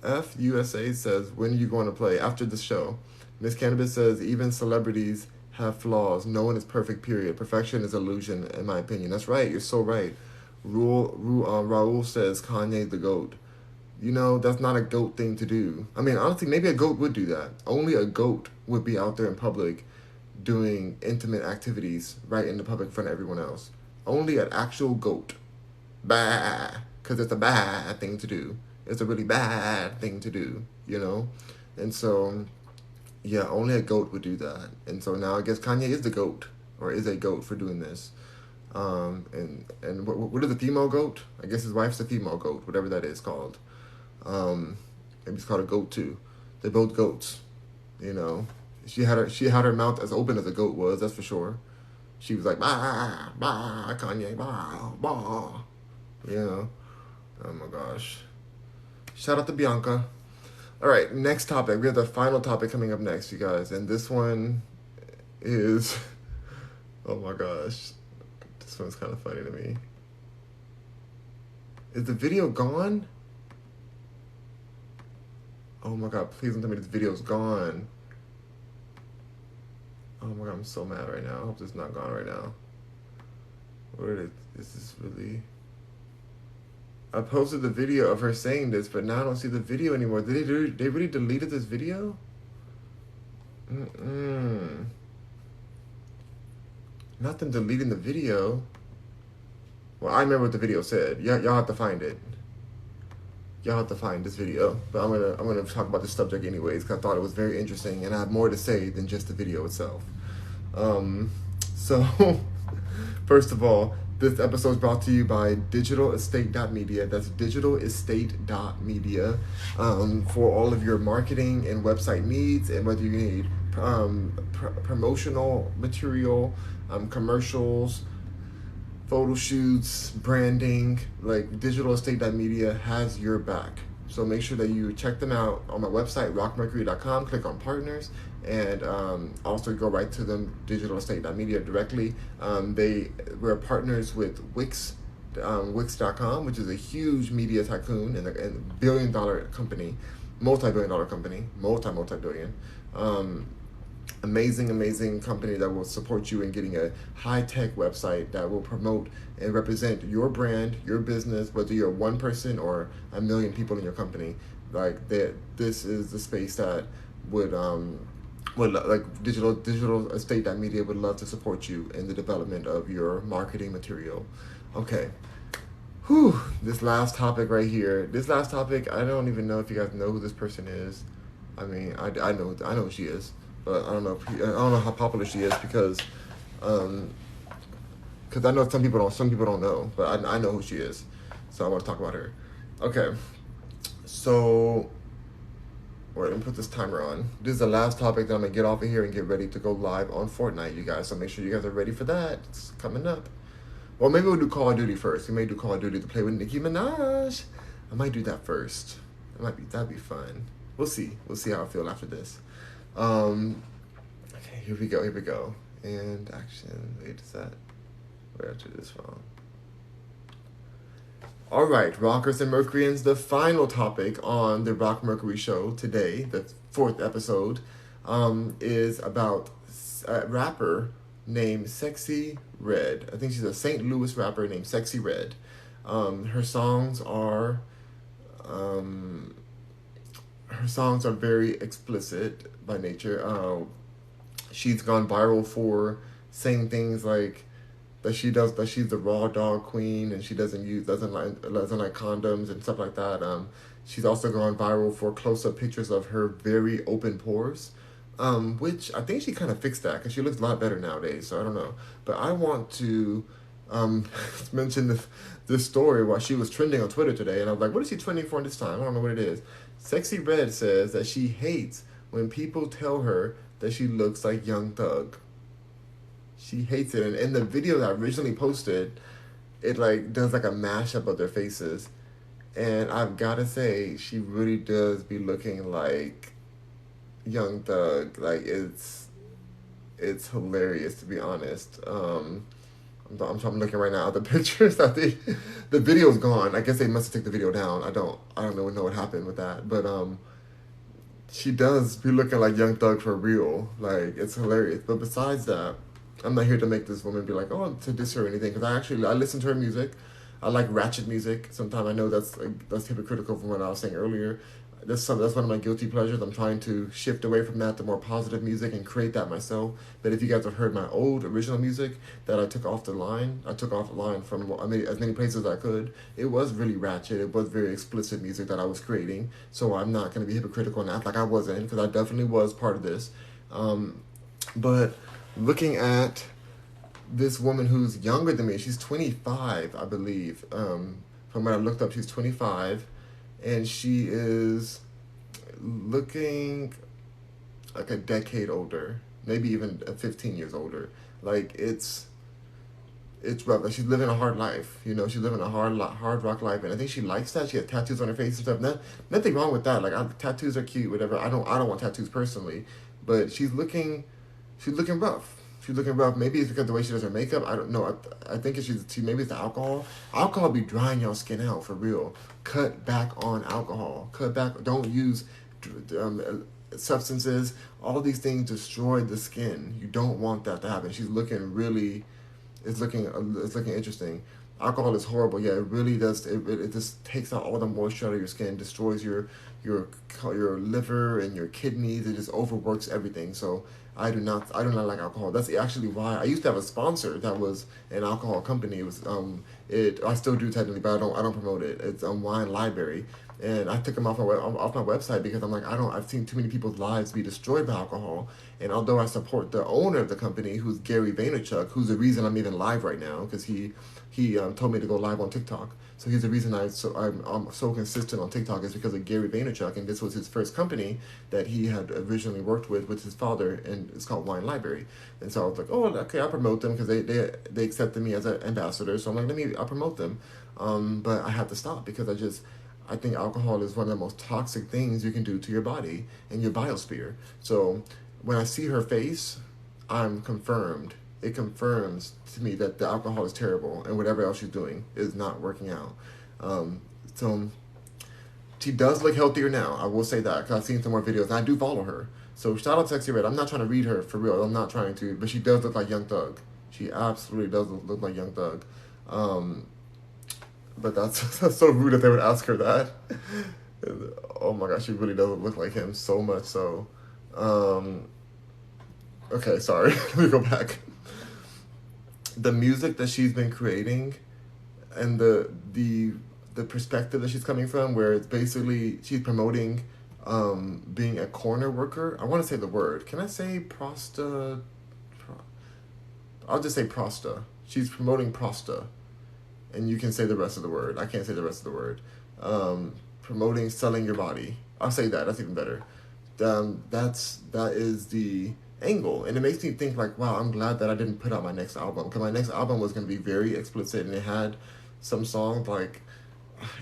FUSA says, when are you going to play? After the show. Miss Cannabis says, even celebrities have flaws. No one is perfect, period. Perfection is illusion, in my opinion. That's right. You're so right. Raul says, Kanye's the GOAT. That's not a GOAT thing to do. I mean, honestly, maybe a GOAT would do that. Only a GOAT would be out there in public doing intimate activities right in the public in front of everyone else. Only an actual GOAT. Bah. Because it's a bad thing to do. It's a really bad thing to do, And so, yeah, only a GOAT would do that. And so now I guess Kanye is the GOAT, or is a GOAT for doing this. And what is a female GOAT? I guess his wife's a female GOAT, whatever that is called. Maybe it's called a GOAT too. They're both GOATs, She had her mouth as open as a goat was, that's for sure. She was like, bah, bah, Kanye, bah, bah. Oh my gosh. Shout out to Bianca. All right, next topic. We have the final topic coming up next, you guys. And this one is, oh my gosh. This one's kind of funny to me. Is the video gone? Oh my God, please don't tell me this video's gone. Oh my God, I'm so mad right now. I hope it's not gone right now. Is this really... I posted the video of her saying this, but now I don't see the video anymore. They really deleted this video? Not them deleting the video. Well, I remember what the video said. Y'all have to find it. Y'all have to find this video. But I'm gonna talk about this subject anyways, because I thought it was very interesting, and I have more to say than just the video itself. So, first of all, this episode is brought to you by digitalestate.media. That's digitalestate.media for all of your marketing and website needs, and whether you need promotional material, commercials, photo shoots, branding, like digitalestate.media has your back. So make sure that you check them out on my website, rockmercury.com. Click on partners, and also go right to them, digitalestate.media directly. We're partners with Wix. Wix.com, which is a huge media tycoon and a billion-dollar company, multi-billion-dollar company, multi-billion. Amazing company that will support you in getting a high-tech website that will promote and represent your brand, your business, whether you're one person or a million people in your company. Like that, this is the space that would like digital estate media would love to support you in the development of your marketing material. Okay. Whew, this last topic right here. This last topic, I don't even know if you guys know who this person is. I mean, I know who she is, but I don't know how popular she is because I know some people don't know, but I know who she is, so I want to talk about her. Okay, so wait, let me put this timer on. This is the last topic that I'm gonna get off of here and get ready to go live on Fortnite, you guys. So make sure you guys are ready for that. It's coming up. Well, maybe we'll do Call of Duty first. We may do Call of Duty to play with Nicki Minaj. I might do that first. That'd be fun. We'll see. We'll see how I feel after this. Okay, here we go. And action. Wait, is that where I do this from? All right, Rockers and Mercuryans, the final topic on the Rock Mercury show today, the 4th episode, is about a rapper named Sexy Red. I think she's a St. Louis rapper named Sexy Red. Her songs are very explicit by nature. She's gone viral for saying things like that she's the raw dog queen and she doesn't like condoms and stuff like that. She's also gone viral for close-up pictures of her very open pores. Which I think she kind of fixed that because she looks a lot better nowadays, so I don't know. But I want to mention this story while she was trending on Twitter today, and I was like, what is she trending for this time? I don't know what it is. Sexy Red says that she hates when people tell her that she looks like Young Thug. She hates it, and in the video that I originally posted, it like does like a mashup of their faces, and I've got to say, she really does be looking like Young Thug. Like it's hilarious, to be honest. I'm looking right now at the pictures. I think the video's gone. I guess they must have taken the video down. I don't know what happened with that, but she does be looking like Young Thug for real. Like it's hilarious. But besides that, I'm not here to make this woman be like, oh, to diss her or anything, because I listen to her music. I like ratchet music. Sometimes I know that's hypocritical from what I was saying earlier. That's one of my guilty pleasures. I'm trying to shift away from that to more positive music and create that myself. But if you guys have heard my old original music that I took off the line from as many places as I could. It was really ratchet. It was very explicit music that I was creating. So I'm not going to be hypocritical and act like I wasn't, because I definitely was part of this. But looking at this woman who's younger than me, she's 25, I believe. From what I looked up, she's 25. And she is looking like a decade older, maybe even 15 years older. Like it's rough. Like she's living a hard life, you know. She's living a hard rock life, and I think she likes that. She has tattoos on her face and stuff. Nothing wrong with that. Like tattoos are cute, whatever. I don't want tattoos personally, but she's looking rough. She's looking rough. Maybe it's because of the way she does her makeup. I don't know. I think maybe it's the alcohol. Alcohol be drying your skin out for real. Cut back on alcohol. Cut back. Don't use substances. All these things destroy the skin. You don't want that to happen. She's looking really. It's looking interesting. Alcohol is horrible. Yeah, it really does. It just takes out all the moisture out of your skin, destroys your liver and your kidneys. It just overworks everything. So I do not like alcohol. That's actually why I used to have a sponsor that was an alcohol company. It was I still do technically, but I don't promote it. It's Wine Library, and I took them off my website because I'm like, I've seen too many people's lives be destroyed by alcohol. And although I support the owner of the company, who's Gary Vaynerchuk, who's the reason I'm even live right now, because he told me to go live on TikTok. So he's the reason I'm so consistent on TikTok, is because of Gary Vaynerchuk, and this was his first company that he had originally worked with his father, and it's called Wine Library. And so I was like, oh, okay, I'll promote them, because they accepted me as an ambassador. So I'm like, I'll promote them. But I had to stop because I think alcohol is one of the most toxic things you can do to your body and your biosphere. So when I see her face, I'm confirmed. It confirms to me that the alcohol is terrible and whatever else she's doing is not working out. So she does look healthier now. I will say that because I've seen some more videos and I do follow her. So shout out to Sexy Red. I'm not trying to read her for real. I'm not trying to, but she does look like Young Thug. She absolutely does look like Young Thug. But that's so rude that they would ask her that. Oh my gosh, she really doesn't look like him so much so. Um, okay, sorry. Let me go back. The music that she's been creating and the perspective that she's coming from, where it's basically she's promoting being a corner worker. I want to say the word. Can I say prosta? I'll just say prosta. She's promoting prosta, and you can say the rest of the word. I can't say the rest of the word. Promoting selling your body. I'll say that. That's even better. That is the angle, and it makes me think like, wow, I'm glad that I didn't put out my next album because my next album was going to be very explicit, and it had some songs like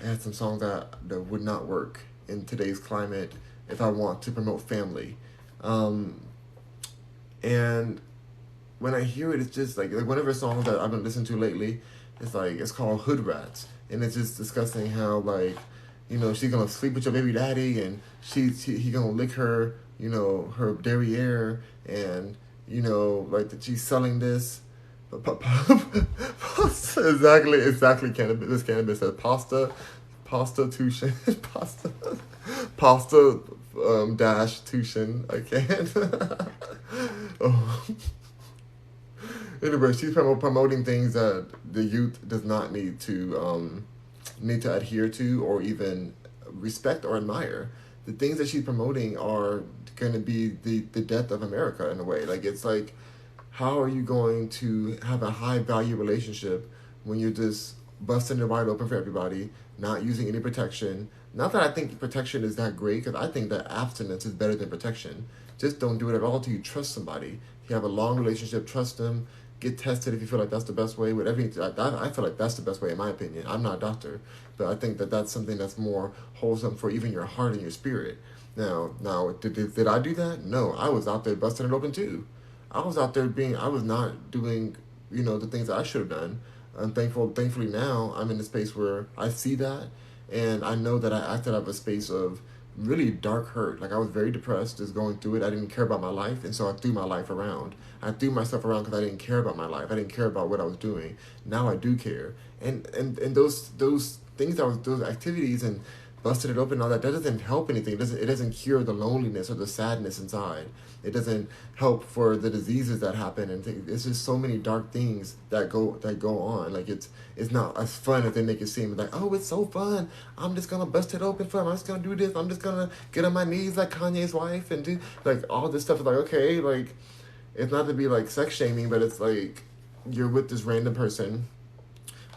it had some songs that would not work in today's climate if I want to promote family. And when I hear it, it's just like one of her songs that I've been listening to lately. It's called Hood Rats, and it's just discussing how like, she's gonna sleep with your baby daddy, and he gonna lick her, her derriere, and like that she's selling this. Exactly. Cannabis. This cannabis says pasta tushin, pasta dash tushin. I can't. Oh. Anyway, she's promoting things that the youth does not need to adhere to or even respect or admire. The things that she's promoting are going to be the death of America in a way. Like, it's like, how are you going to have a high value relationship when you're just busting it wide open for everybody, not using any protection? Not that I think protection is that great, because I think that abstinence is better than protection. Just don't do it at all till you trust somebody. If you have a long relationship, trust them. Get tested if you feel like that's the best way. Whatever I feel like that's the best way in my opinion. I'm not a doctor, but I think that that's something that's more wholesome for even your heart and your spirit. Now, did I do that? No, I was out there busting it open too. I was out there I was not doing, the things that I should have done. Thankfully now I'm in a space where I see that, and I know that I acted out of a space of really dark hurt. Like, I was very depressed, just going through it. I didn't care about my life, and so I threw my life around. I threw myself around because I didn't care about my life. I didn't care about what I was doing. Now I do care, and those things those activities and busted it open and all that doesn't help anything. It doesn't cure the loneliness or the sadness inside. It doesn't help for the diseases that happen, and it's just so many dark things that go on. Like, it's not as fun as they make it seem. Like, oh, it's so fun. I'm just gonna bust it open for him. I'm just gonna do this. I'm just gonna get on my knees like Kanye's wife and do like all this stuff. Is like, okay, like, it's not to be like sex shaming, but it's like you're with this random person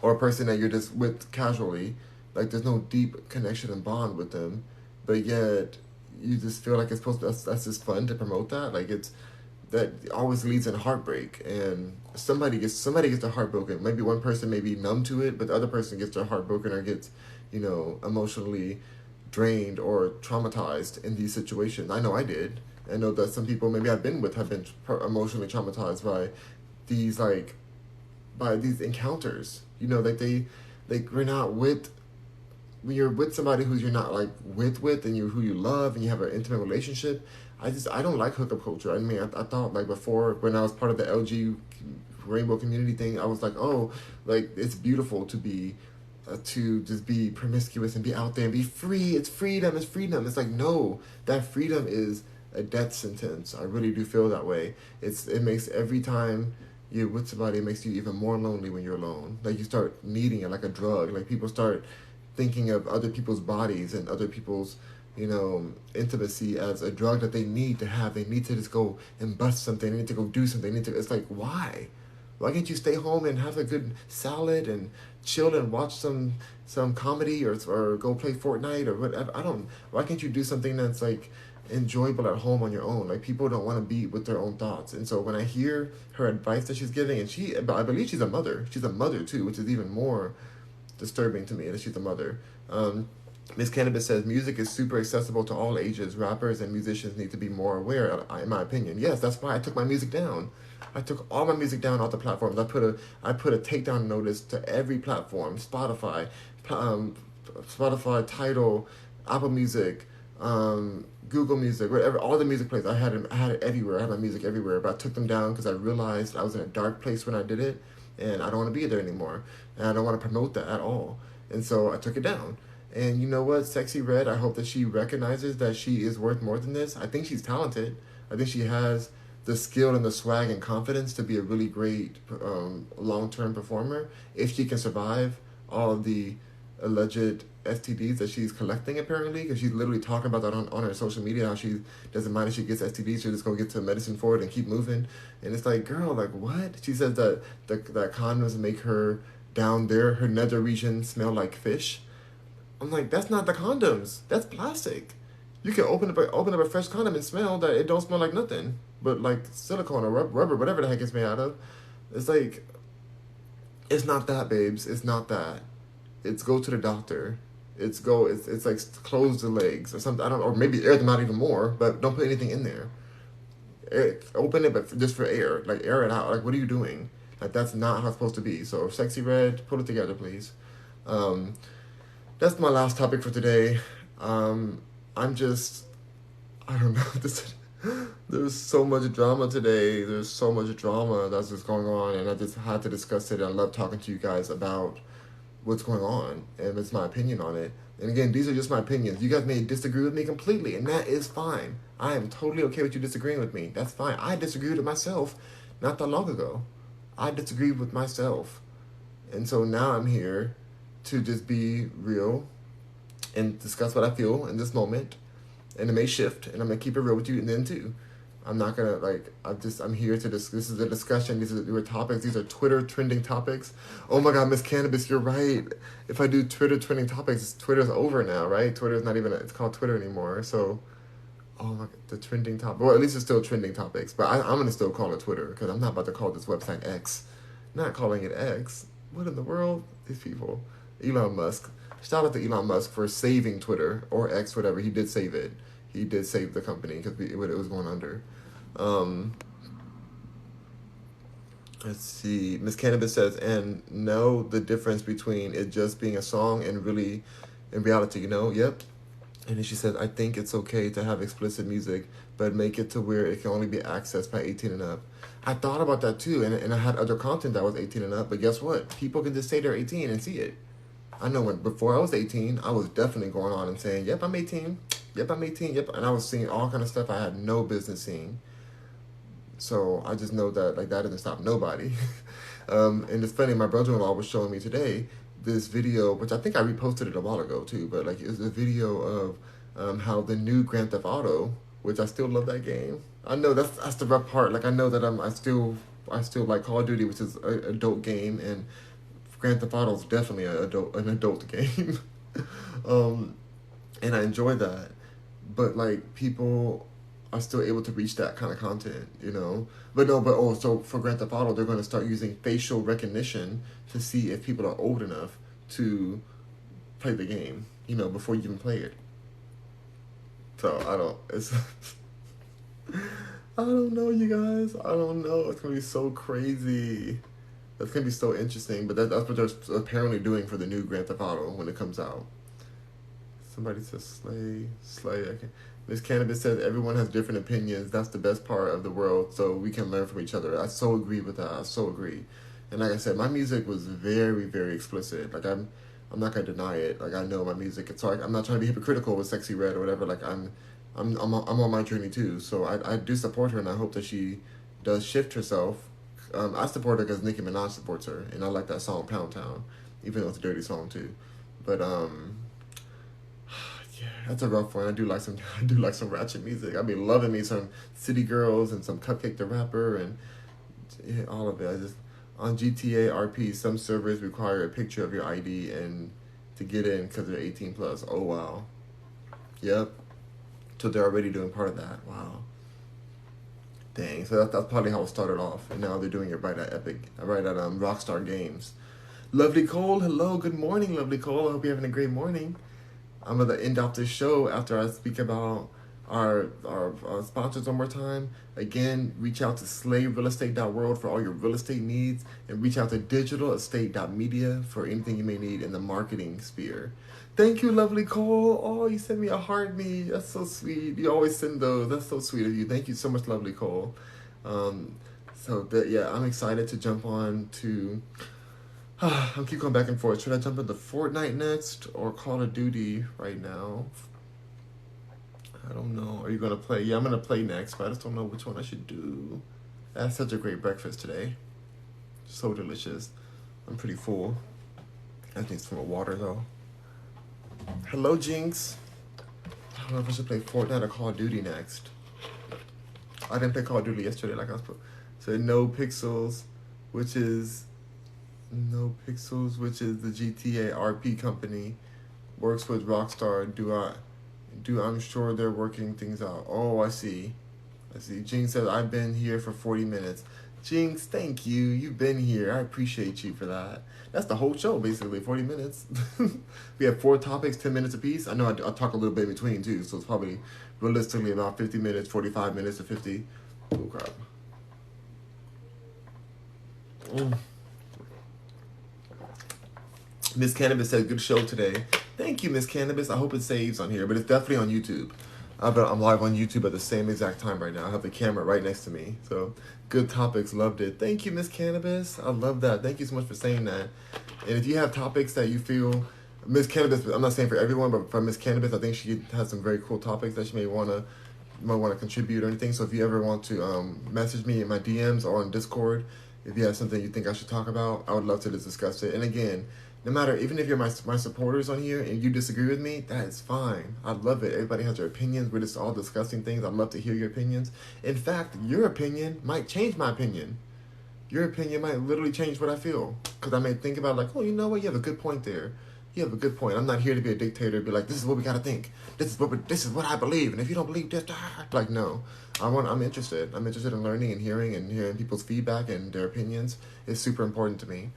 or a person that you're just with casually. Like, there's no deep connection and bond with them, but yet you just feel like it's supposed to, that's just fun to promote that. Like, that always leads in heartbreak, and somebody gets their heart broken. Maybe one person may be numb to it, but the other person gets their heart broken or gets, emotionally drained or traumatized in these situations. I know I did. I know that some people maybe I've been with have been emotionally traumatized by these encounters. We're not with. When you're with somebody who's you're not like with and who you love and you have an intimate relationship, I don't like hookup culture. I mean, I thought like before when I was part of the LG rainbow community thing, I was like, oh, like it's beautiful to be to just be promiscuous and be out there and be free. It's freedom. It's freedom. It's like, no, that freedom is a death sentence. I really do feel that way. It makes every time you're with somebody, it makes you even more lonely when you're alone. Like, you start needing it like a drug. Like, people start thinking of other people's bodies and other people's, intimacy as a drug that they need to have. They need to just go and bust something. They need to go do something. It's like, why? Why can't you stay home and have a good salad and chill and watch some comedy or go play Fortnite or whatever? Why can't you do something that's like enjoyable at home on your own? Like, people don't want to be with their own thoughts. And so when I hear her advice that she's giving, and I believe she's a mother. She's a mother too, which is even more disturbing to me that she's a mother. Miss Cannabis says music is super accessible to all ages. Rappers and musicians need to be more aware, in my opinion. Yes, that's why I took my music down. I took all my music down off the platforms. I put a takedown notice to every platform: um, Spotify, Tidal, Apple Music, Google Music, whatever. All the music plays. I had it everywhere. I had my music everywhere. But I took them down because I realized I was in a dark place when I did it, and I don't want to be there anymore, and I don't want to promote that at all. And so I took it down. And you know what, Sexy Red, I hope that she recognizes that she is worth more than this. I think she's talented. I think she has the skill and the swag and confidence to be a really great long-term performer if she can survive all of the alleged STDs that she's collecting, apparently, because she's literally talking about that on her social media, how she doesn't mind if she gets STDs, she'll just go get some medicine for it and keep moving. And it's like, girl, like, what? She says that that condoms make her down there, her nether region, smell like fish. I'm like, that's not the condoms. That's plastic. You can open up a fresh condom and smell that it don't smell like nothing, but like silicone or rubber, whatever the heck it's made out of. It's like, it's not that, babes. It's not that. It's go to the doctor. It's like close the legs or something. I don't know, or maybe air them out even more, but don't put anything in there. Open it, but just for air. Like, air it out. Like, what are you doing? Like, that's not how it's supposed to be. So, Sexy Red, pull it together, please. That's my last topic for today. I'm just, I don't know. There's so much drama today. There's so much drama that's just going on, and I just had to discuss it. I love talking to you guys about what's going on, and it's my opinion on it. And again, these are just my opinions. You guys may disagree with me completely, and that is fine. I am totally okay with you disagreeing with me. That's fine. I disagreed with myself not that long ago. I disagreed with myself. And so now I'm here to just be real and discuss what I feel in this moment. And it may shift, and I'm going to keep it real with you and then too. I'm not going to, I'm here to this is a discussion. These are topics. These are Twitter trending topics. Oh my God, Miss Cannabis, you're right. If I do Twitter trending topics, Twitter's over now, right? Twitter's not even, it's called Twitter anymore. So, oh my God, the trending topic. Well, at least it's still trending topics. But I'm going to still call it Twitter because I'm not about to call this website X. Not calling it X. What in the world? These people. Elon Musk. Shout out to Elon Musk for saving Twitter or X, whatever. He did save it. He did save the company because it was going under. Let's see. Miss Cannabis says, and know the difference between it just being a song and really, in reality, you know? Yep. And then she says, I think it's okay to have explicit music, but make it to where it can only be accessed by 18 and up. I thought about that too, and I had other content that was 18 and up, but guess what? People can just say they're 18 and see it. I know before I was 18, I was definitely going on and saying, yep, I'm 18. Yep, I'm 18. Yep. And I was seeing all kind of stuff I had no business seeing. So I just know that, like, that doesn't stop nobody. And it's funny, my brother-in-law was showing me today this video, which I think I reposted it a while ago too, but like it's a video of how the new Grand Theft Auto, which I still love that game. I know that's the rough part. Like, I know that I still like Call of Duty, which is an adult game, and Grand Theft Auto is definitely an adult game. And I enjoy that, but like people are still able to reach that kind of content, you know. But so for Grand Theft Auto, they're going to start using facial recognition to see if people are old enough to play the game, you know, before you even play it. So I don't know, you guys. I don't know. It's going to be so crazy. That's going to be so interesting. But that's what they're apparently doing for the new Grand Theft Auto when it comes out. Somebody says slay. Okay. Miss Cannabis says everyone has different opinions. That's the best part of the world, so we can learn from each other. I so agree with that. I so agree. And like I said, my music was very, very explicit. Like, I'm not gonna deny it. Like, I know my music. It's like, I'm not trying to be hypocritical with Sexy Red or whatever. Like, I'm on my journey too. So I do support her, and I hope that she does shift herself. I support her because Nicki Minaj supports her, and I like that song Pound Town, even though it's a dirty song too. But yeah, that's a rough one. I do like some ratchet music. I be loving me some City Girls and some Cupcake the Rapper and yeah, all of it. On GTA RP, some servers require a picture of your ID and to get in because they're 18 plus. Oh wow. Yep. So they're already doing part of that. Wow. Dang. So that's probably how it started off, and now they're doing it right at Rockstar Games. Lovely Cole, hello, good morning, Lovely Cole. I hope you're having a great morning. I'm gonna end off this show after I speak about our sponsors one more time. Again, reach out to slaverealestate.world for all your real estate needs, and reach out to digitалestate.media for anything you may need in the marketing sphere. Thank you, lovely Cole. Oh, you sent me a heart me. That's so sweet. You always send those. That's so sweet of you. Thank you so much, lovely Cole. Yeah, I'm excited to jump on to. I'll keep going back and forth. Should I jump into Fortnite next or Call of Duty right now? I don't know. Are you gonna play? Yeah, I'm gonna play next, but I just don't know which one I should do. I had such a great breakfast today. So delicious. I'm pretty full. I think it's from a water though. Hello, Jinx. I don't know if I should play Fortnite or Call of Duty next. I didn't play Call of Duty yesterday like I was supposed. So No Pixels, which is the GTA RP company, works with Rockstar. I'm sure they're working things out. Oh, I see. Jinx says, I've been here for 40 minutes. Jinx, thank you. You've been here. I appreciate you for that. That's the whole show, basically, 40 minutes. We have 4 topics, 10 minutes apiece. I know I talk a little bit in between, too, so it's probably realistically about 50 minutes, 45 minutes to 50. Oh, crap. Miss Cannabis said, good show today. Thank you, Miss Cannabis. I hope it saves on here, but it's definitely on YouTube. I'm live on YouTube at the same exact time right now. I have the camera right next to me. So, good topics. Loved it. Thank you, Miss Cannabis. I love that. Thank you so much for saying that. And if you have topics that you feel, Miss Cannabis, I'm not saying for everyone, but for Miss Cannabis, I think she has some very cool topics that she might want to contribute or anything. So if you ever want to message me in my DMs or on Discord, if you have something you think I should talk about, I would love to discuss it. And again, no matter, even if you're my supporters on here and you disagree with me, that is fine. I love it. Everybody has their opinions. We're just all discussing things. I'd love to hear your opinions. In fact, your opinion might change my opinion. Your opinion might literally change what I feel. Because I may think about like, oh, you know what? You have a good point there. You have a good point. I'm not here to be a dictator. Be like, this is what we got to think. This is what I believe. And if you don't believe this, like, no. I'm interested. I'm interested in learning and hearing people's feedback and their opinions. It's super important to me.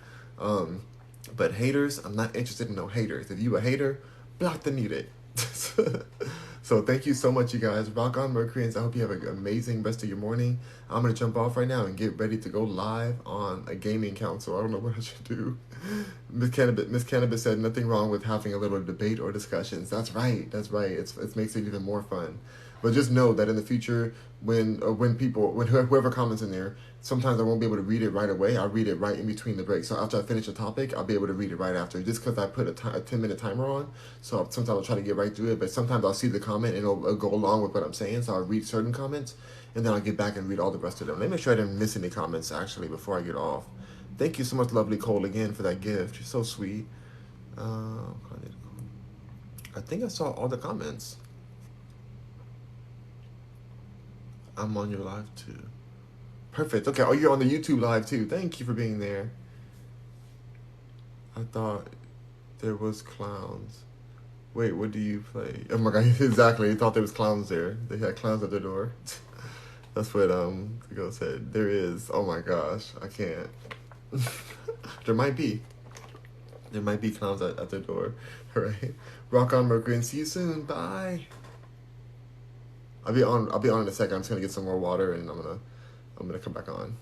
But haters, I'm not interested in no haters. If you a hater, block the muted. So thank you so much, you guys. Rock on, Mercuryans. I hope you have an amazing rest of your morning. I'm going to jump off right now and get ready to go live on a gaming council. I don't know what I should do. Miss Cannabis said nothing wrong with having a little debate or discussions. That's right. It makes it even more fun. But just know that in the future, when whoever comments in there, sometimes I won't be able to read it right away. I'll read it right in between the breaks. So after I finish a topic, I'll be able to read it right after. Just because I put a 10-minute timer on, so sometimes I'll try to get right through it. But sometimes I'll see the comment and it'll go along with what I'm saying. So I'll read certain comments, and then I'll get back and read all the rest of them. Let me make sure I didn't miss any comments, actually, before I get off. Thank you so much, lovely Cole, again, for that gift. You're so sweet. I think I saw all the comments. I'm on your live too. Perfect. Okay. Oh, you're on the YouTube live too. Thank you for being there. I thought there was clowns. Wait, what do you play? Oh my god, exactly. I thought there was clowns there. They had clowns at the door. That's what the girl said. There is. Oh my gosh, I can't. There might be. There might be clowns at the door. All right. Rock on, Mercury, and see you soon. Bye. I'll be on in a second. I'm just gonna get some more water and I'm gonna come back on.